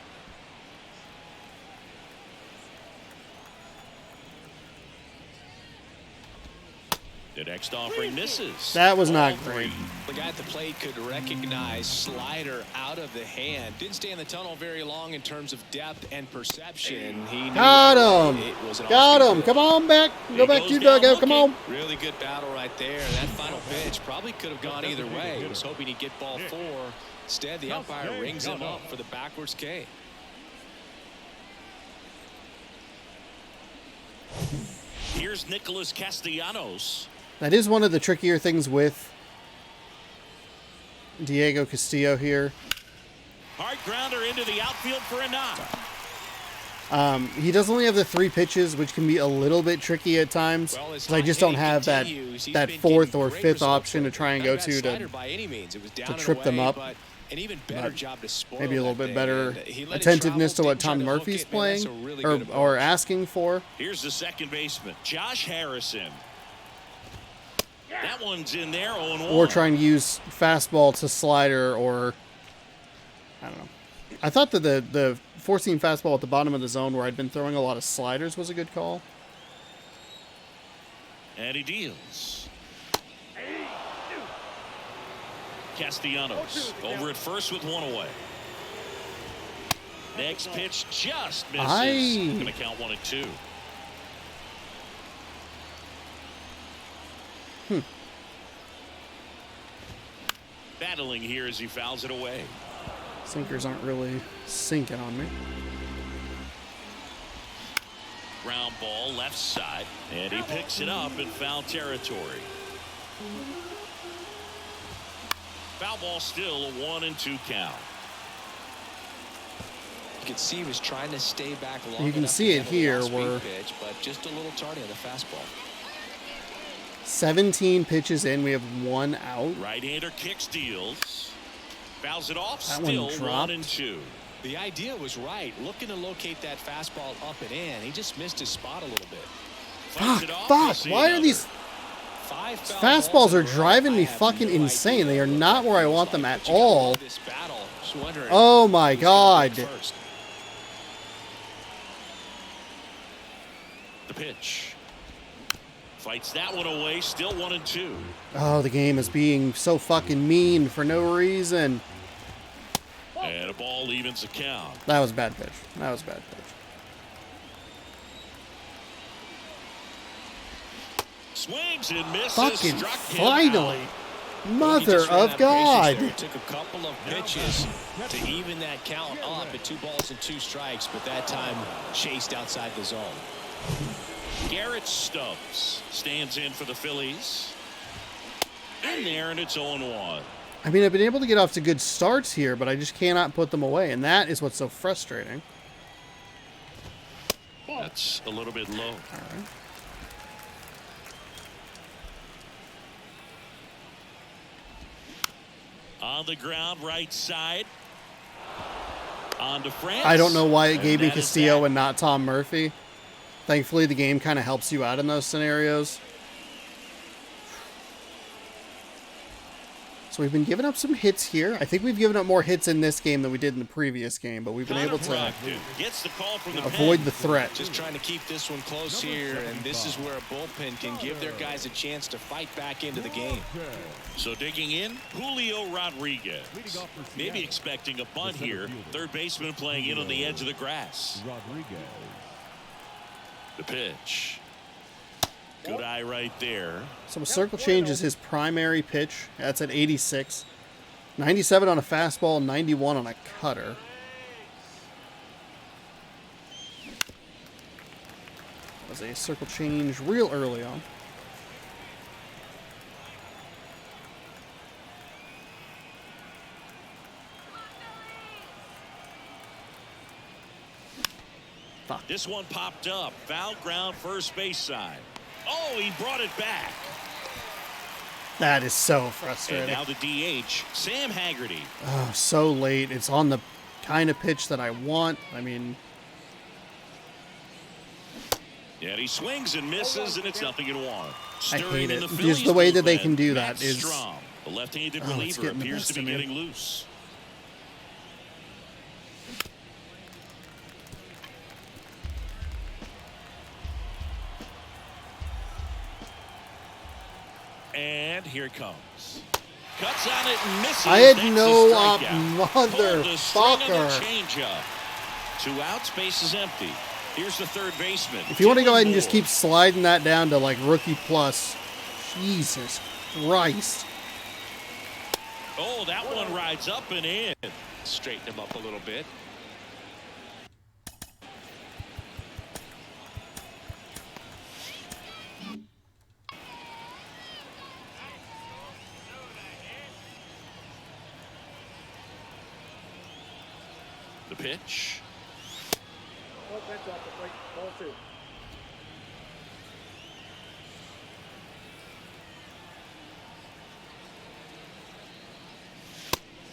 The next offering misses. That was Ball not great. 3. The guy at the plate could recognize slider out of the hand. Didn't stay in the tunnel very long in terms of depth and perception. He knew Got him. it was an Got off-speed him. pitch. Come on back. Go back to your goes down dugout. Come on. Really good battle right there. That final pitch probably could have gone either way. He was hoping he'd get ball 4. Instead, the umpire rings him up for the backwards K. Here's Nicholas Castellanos. That is one of the trickier things with Diego Castillo here. Hard grounder into the outfield for a knock. He does only have the 3 pitches, which can be a little bit tricky at times. Well, as Because I just don't time have that continues, he's that been 4th getting or great 5th results option to with it. try and Not go a bad to slider by any means. It was down and trip them away, up. but an even better job to spoil maybe a little that bit thing. better And he let it attentiveness to travel, what didn't try Tom to hook Murphy's it. Man, that's playing a really good or approach. asking for. Here's the second baseman, Josh Harrison. That one's in there, 0-1. Or trying to use fastball to slider or... I don't know. I thought that the four-seam fastball at the bottom of the zone where I'd been throwing a lot of sliders was a good call. And he deals. Castellanos over at first with 1 away. Next pitch just misses. Going to count 1-2. Battling here as he fouls it away. Sinkers aren't really sinking on me. Ground ball left side, and he picks it up in foul territory. Foul ball still a 1-2 count. You can see he was trying to stay back long. You can enough see to it handle the here off-speed where- pitch, but just a little tardy on the fastball. 17 pitches in, we have 1 out. Right-hander kicks, deals. Fouls it off, That one still dropped. 1-2. The idea was right. Looking to locate that fastball up and in. He just missed his spot a little bit. Fights it off, Fuck, we see why are another. these 5 foul fastballs balls are in a row. driving me I have fucking no insane. idea They are what not where I it want feels them like, at but you gotta all. love this battle. Just wondering Oh my who's gonna God. pick first. The pitch. Fights that one away, still 1-2. Oh, the game is being so fucking mean for no reason. And a ball evens the count. That was a bad pitch. That was a bad pitch. Swings and misses. Fucking Struck him finally. out. Mother He just ran out of patience God. there. It took a couple of pitches to even that count up at 2 balls and 2 strikes, but that time chased outside the zone. Garrett Stubbs stands in for the Phillies. In there, and it's 0-1. I mean, I've been able to get off to good starts here, but I just cannot put them away, and that is what's so frustrating. That's a little bit low. All right. On the ground, right side. On to France. I don't know why it gave me And that is Castillo that. and not Tom Murphy. Thankfully, the game kind of helps you out in those scenarios. So we've been giving up some hits here. I think we've given up more hits in this game than we did in the previous game, but we've been able to gets the call from the avoid pen. the threat. Just trying to keep this one close here, and this is where a bullpen can give their guys a chance to fight back into the game. So digging in, Julio Rodriguez. Maybe expecting a bunt here. Third baseman playing in on the edge of the grass. Rodriguez. The pitch. Good eye right there. So a circle change is his primary pitch. That's at 86. 97 on a fastball, 91 on a cutter. That was a circle change real early on. This one popped up. Foul ground, first base side. Oh, he brought it back. That is so And frustrating. now the DH, Sam Haggerty. Oh, so late. It's on the kind of pitch that I want. I mean, And he swings and misses, and it's nothing in one. I hate In it. the Just Phillies the way that they bullpen, can do Matt that is- Strom. The left-handed Oh, it's reliever getting the appears best to be of me. getting loose. And here it comes. Cuts on it and misses. I had That's a no strikeout. Pulled the string on the motherfucker. changeup. 2 outs, base is empty. Here's the third baseman. If you want to go ahead and Dylan just Moore. keep sliding that down to like rookie plus, Jesus Christ. Oh, that one rides up and in. Straighten him up a little bit. The pitch.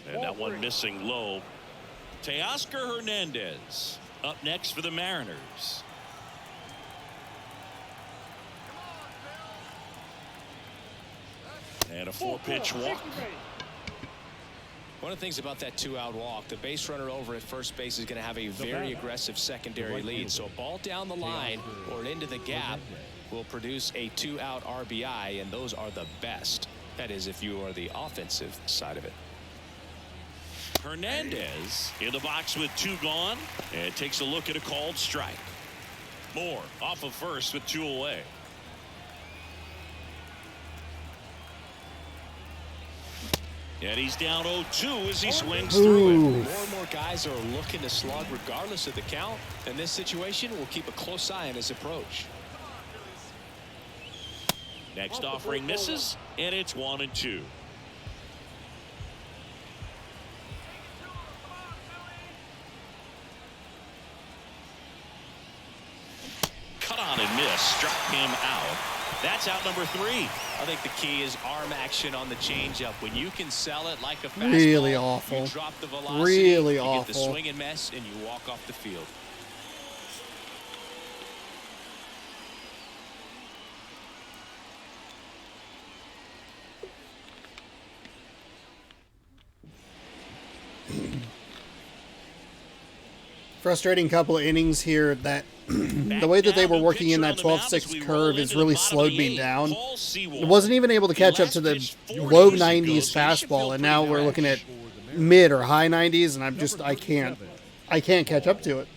And that one missing low. Teoscar Hernandez up next for the Mariners. And a 4-pitch walk. One of the things about that 2-out walk, the base runner over at first base is going to have a very aggressive secondary lead. So a ball down the line or into the gap will produce a 2-out RBI, and those are the best. That is, if you are the offensive side of it. Hernandez in the box with 2 gone and takes a look at a called strike. Moore off of first with 2 away. And he's down 0-2 as he swings through it. Ooh. More and more guys are looking to slug regardless of the count. In this situation, we'll keep a close eye on his approach. Next offering misses, and it's 1-2. Cut on and miss, struck him out. That's out number 3. I think the key is arm action on the changeup. When you can sell it like a fastball, Really awful. you drop the velocity, Really you get the awful. swing and miss, and you walk off the field. Frustrating couple of innings here that the way that they were working in that 12-6 curve has really slowed me down. I wasn't even able to catch up to the low 90s fastball, and now we're looking at mid or high 90s, and I can't catch up to it.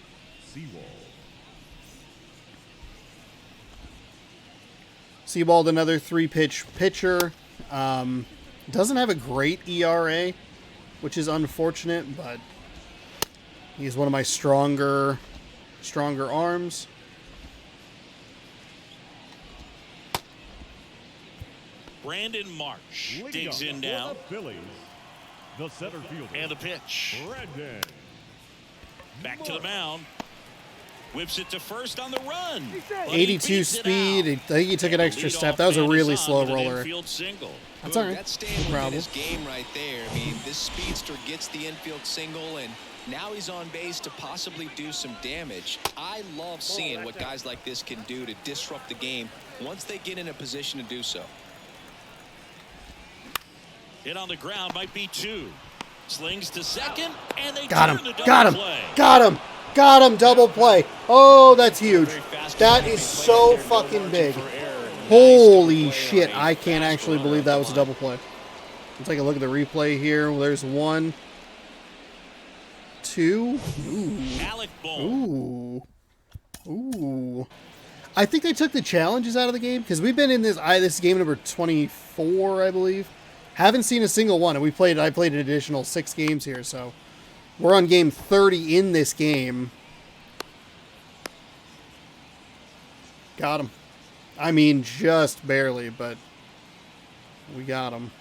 Seabald, another 3-pitch pitcher. Doesn't have a great ERA, which is unfortunate, but he's one of my stronger arms. Brandon Marsh digs in For now. the Phillies, the center fielder. And the pitch. Brandon Back to the mound. Whips it to first on the run. 82 speed. I think he took an extra step. That was a really slow roller. That's all right. That's staying within his game right there. I mean, this speedster gets the infield single, and now he's on base to possibly do some damage. I love seeing what guys like this can do to disrupt the game once they get in a position to do so. Hit on the ground might be 2. Slings to second, and they got turn him. the double Got him. play. Got him. Got him. Double play. Oh, that's huge. That is so fucking big. Holy shit. I can't actually believe that was a double play. Let's take a look at the replay here. There's 1, 2. Ooh. Ooh. I think they took the challenges out of the game because we've been in this. This is game number 24, I believe. Haven't seen a single one, and I played an additional 6 games here, so we're on game 30 in this game. Got him. I mean, just barely, but we got him.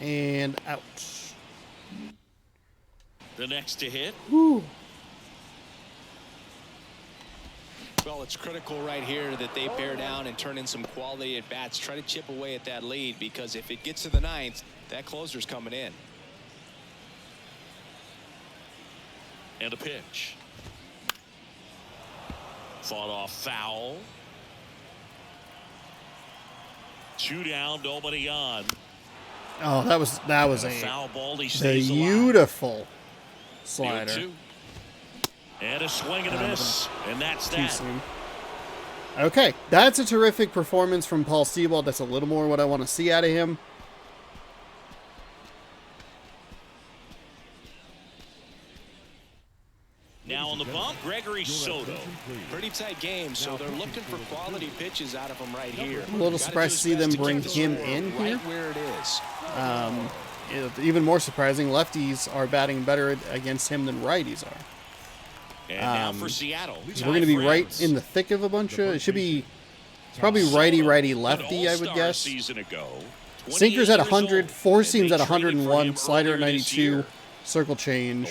And out. The next to hit. Woo. Well, it's critical right here that they bear down and turn in some quality at bats. Try to chip away at that lead, because if it gets to the 9th, that closer's coming in. And a pitch. Fought off foul. 2 down, nobody on. Oh, that was a foul ball. He stays beautiful slider. 0-2. And a swing and a miss. And that's Too that. soon. Okay, that's a terrific performance from Paul Sewald. That's a little more what I want to see out of him. Now on the bump, Gregory Soto. Pretty tight game, so they're looking for quality pitches out of him right here. I'm a little surprised to see them bring him in here. Right where it is. Even more surprising, lefties are batting better against him than righties are. And now for Seattle. So we're going to be right in the thick of a bunch of. It should be probably righty, lefty, I would guess. Sinkers at 100, four seams at 101, slider at 92, circle change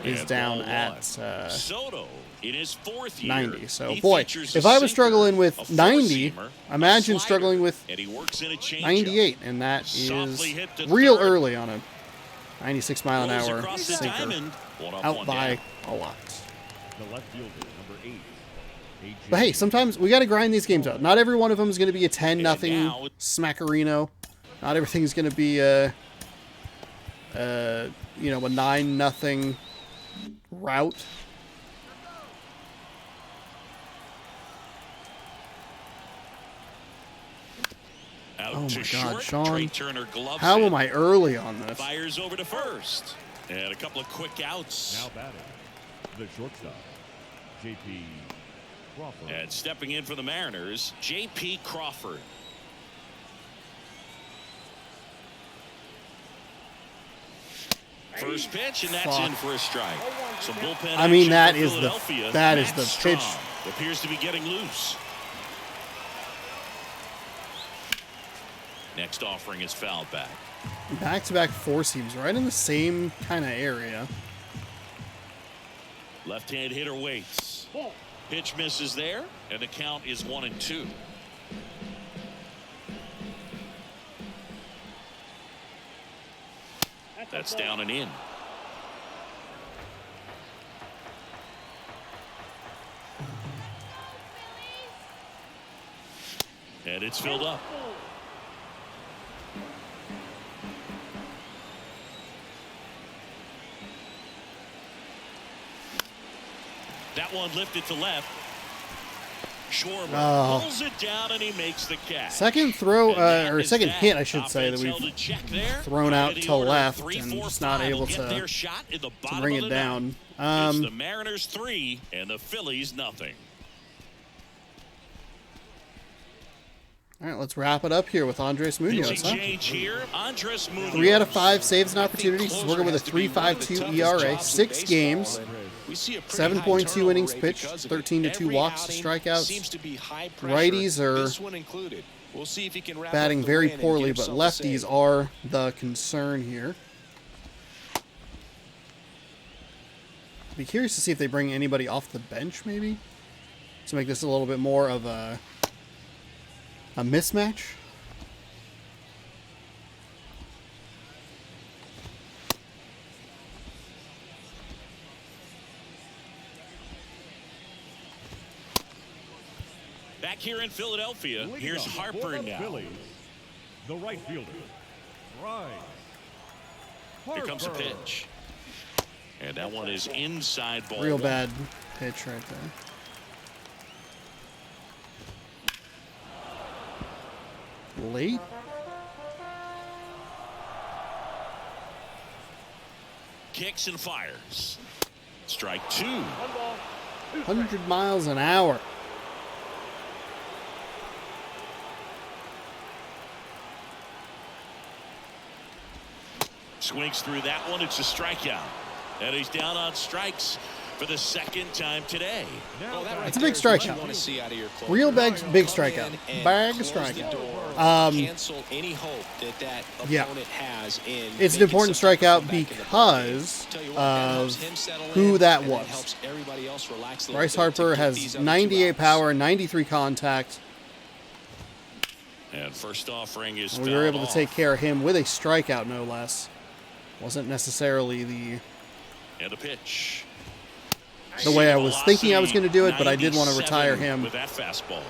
is down at Soto in his 4th year. 90. So, boy, if I was struggling with 90, imagine struggling with 98, and that is real early on a 96-mile-an-hour sinker. Out by a lot. But hey, sometimes we got to grind these games out. Not every one of them is going to be a 10-0 smackerino. Not everything's going to be a 9-0 rout. Oh my God, Sean! How am I early on this? Fires over to first, and a couple of quick outs. Now batting, the shortstop, J.P. Crawford. And stepping in for the Mariners, J.P. Crawford. First pitch, and that's in for a strike. Some bullpen. I mean, that action is for the Philadelphia. that is Matt the Strahm pitch. appears to be getting loose. Next offering is fouled back. Back-to-back four seams, right in the same kind of area. Left-hand hitter waits. Pitch misses there, and the count is 1-2. That's down and in. And it's filled up. That one lifted to left. Schwarber pulls it down and he makes the catch. Second throw, or second hit, I should say, that we've thrown out to left and just not able to bring it down. It's the Mariners 3 and the Phillies nothing. All right, let's wrap it up here with Andres Munoz. Huh? Here, Andres Munoz. 3 out of 5 saves and opportunities. He's working with a 3.52 ERA, 6 games, 7.2 innings pitched, 13-2 walks, strikeouts. Righties are batting very poorly, but lefties are the concern here. Be curious to see if they bring anybody off the bench, maybe, to make this a little bit more of a mismatch. Back here in Philadelphia, here's Harper now. Phillies, the right fielder, Bryce Here comes a pitch. And that one is inside ball. Real bad pitch right there. Late? Kicks and fires. Strike 2. 100 miles an hour. Swings through that one. It's a strikeout. And he's down on strikes for the second time today. It's a big strikeout. Real big strikeout. Bag strikeout. Cancel any hope that opponent has in it's an important strikeout because of who that was. Bryce Harper has 98 power, 93 contact. And first offering is we were able to take care of him with a strikeout, no less. Wasn't necessarily the pitch. way I was thinking I was going to do it, but I did want to retire him with that fastball.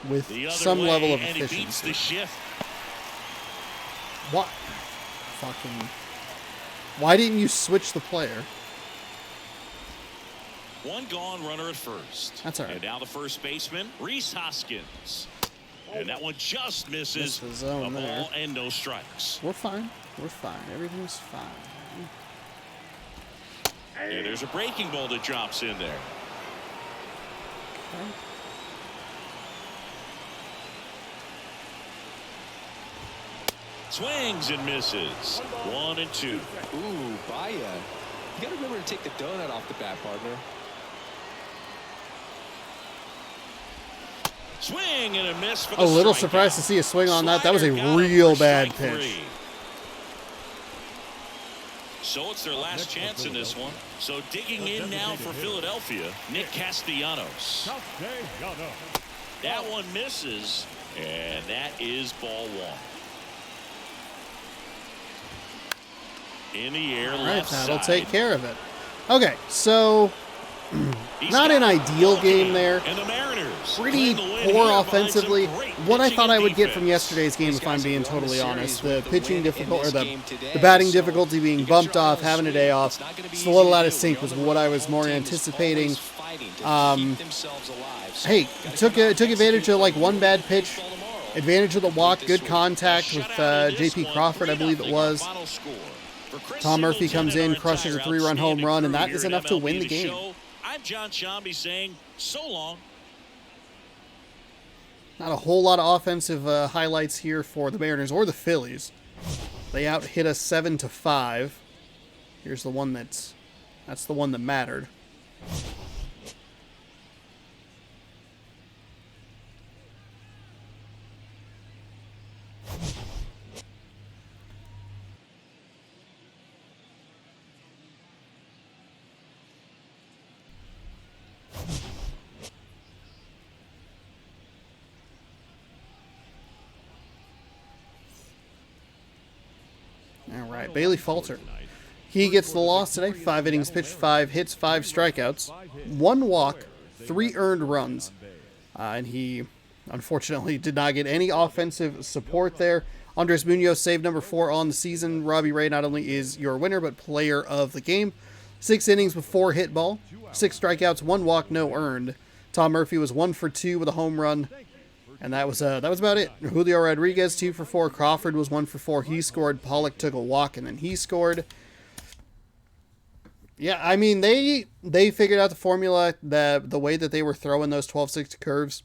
With some level of and he beats efficiency. the shift. What? Fucking. Why didn't you switch the player? One gone, runner at first. That's all right. And now the first baseman, Rhys Hoskins. And that one just misses Missed the zone a there. ball and no strikes. We're fine. We're fine. Everything's fine. And there's a breaking ball that drops in there. Okay. Swings and misses. 1 and 2. Ooh, Baya. You got to remember to take the donut off the bat, partner. Swing and a miss for the A little strikeout. surprised to see a swing on that. That was a Slider got him real for bad strike pitch. 3. So it's their last chance in this one. So digging in now for Philadelphia, Nick Castellanos. Castellanos. That one misses, and that is ball 1. In the air, All right, left that'll side. take care of it. Okay, so He's not got an a ideal ball game there. And the Mariners Pretty claim the win poor here behind some offensively. great What I pitching thought I and would get from defense. yesterday's game, if I'm being totally honest, the pitching difficulty, or the the batting difficulty being bumped off, having a day off, just a little out of sync was what I was more anticipating. Hey, took advantage of like one bad pitch, advantage of the walk, good contact with J.P. Crawford, I believe it was. Tom Murphy comes in, crushes a 3-run home run, and that is enough to win the game. I'm John Shambi saying so long. Not a whole lot of offensive highlights here for the Mariners or the Phillies. They out hit us 7-5. Here's the one that's the one that mattered. All right, Bailey Falter. He gets the loss today. 5 innings pitched, 5 hits, 5 strikeouts, 1 walk, 3 earned runs. And he, unfortunately, did not get any offensive support there. Andres Munoz saved number 4 on the season. Robbie Ray not only is your winner, but player of the game. 6 innings with 4 hit ball, 6 strikeouts, 1 walk, no earned. Tom Murphy was 1 for 2 with a home run. And that was about it. Julio Rodriguez, 2 for 4. Crawford was 1 for 4. He scored. Pollock took a walk, and then he scored. Yeah, I mean, they figured out the formula. The way that they were throwing those 12-6 curves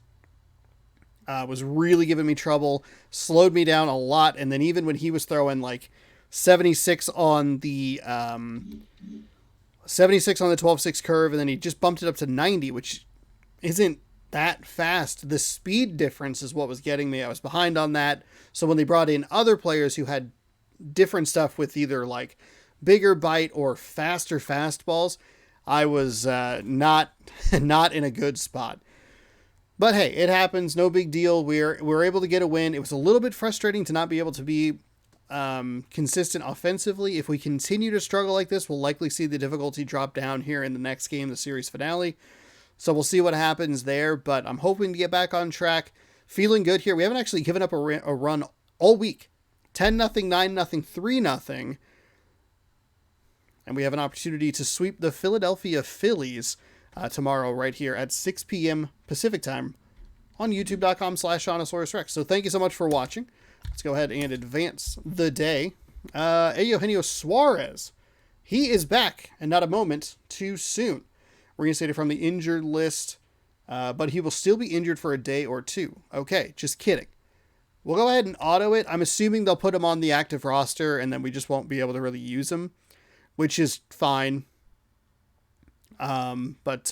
was really giving me trouble. Slowed me down a lot. And then even when he was throwing like 76 on the 12-6 curve, and then he just bumped it up to 90, which isn't that fast. The speed difference is what was getting me. I was behind on that. So when they brought in other players who had different stuff with either like bigger bite or faster fastballs, I was not in a good spot. But hey, it happens. No big deal. We're able to get a win. It was a little bit frustrating to not be able to be consistent offensively. If we continue to struggle like this, we'll likely see the difficulty drop down here in the next game, the series finale. So we'll see what happens there. But I'm hoping to get back on track. Feeling good here. We haven't actually given up a run all week. 10-0, 9-0, 3-0. And we have an opportunity to sweep the Philadelphia Phillies tomorrow right here at 6 p.m. Pacific time on youtube.com/Shawnosaurus So thank you so much for watching. Let's go ahead and advance the day. Eugenio Suarez. He is back and not a moment too soon. Reinstated from the injured list, but he will still be injured for a day or two. Okay, just kidding. We'll go ahead and auto it. I'm assuming they'll put him on the active roster and then we just won't be able to really use him, which is fine. But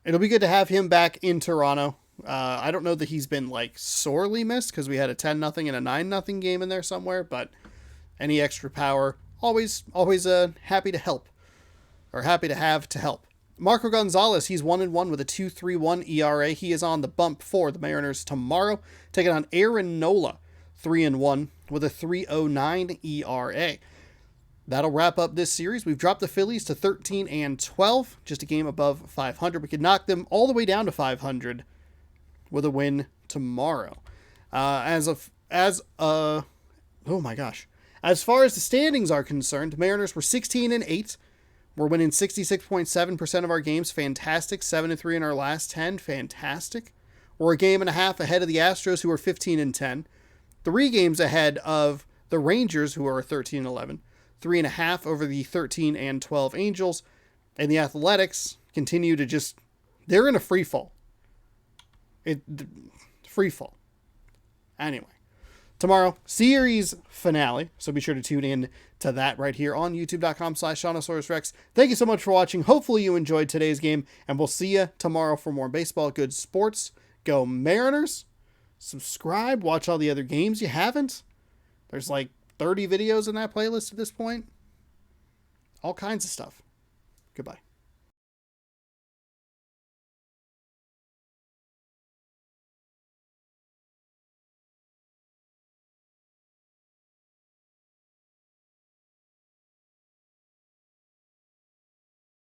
it'll be good to have him back in Toronto. I don't know that he's been like sorely missed because we had a 10-0 and a 9-0 game in there somewhere, but any extra power, always happy to help, or happy to have to help. Marco Gonzalez, he's 1-1 with a 2.31 ERA. He is on the bump for the Mariners tomorrow, taking on Aaron Nola, 3-1 with a 3.09 ERA. That'll wrap up this series. We've dropped the Phillies to 13-12, just a game above 500. We could knock them all the way down to 500 with a win tomorrow. Oh my gosh. As far as the standings are concerned, Mariners were 16-8. We're winning 66.7% of our games. Fantastic. 7-3 in our last 10. Fantastic. We're a game and a half ahead of the Astros, who are 15-10. 3 games ahead of the Rangers, who are 13-11. 3.5 over the 13-12 Angels. And the Athletics continue to they're in a free fall. Free fall. Anyway. Tomorrow, series finale, so be sure to tune in to that right here on youtube.com/Shawnosaurus Thank you so much for watching. Hopefully you enjoyed today's game, and we'll see you tomorrow for more baseball, good sports. Go Mariners. Subscribe. Watch all the other games you haven't. There's like 30 videos in that playlist at this point. All kinds of stuff. Goodbye.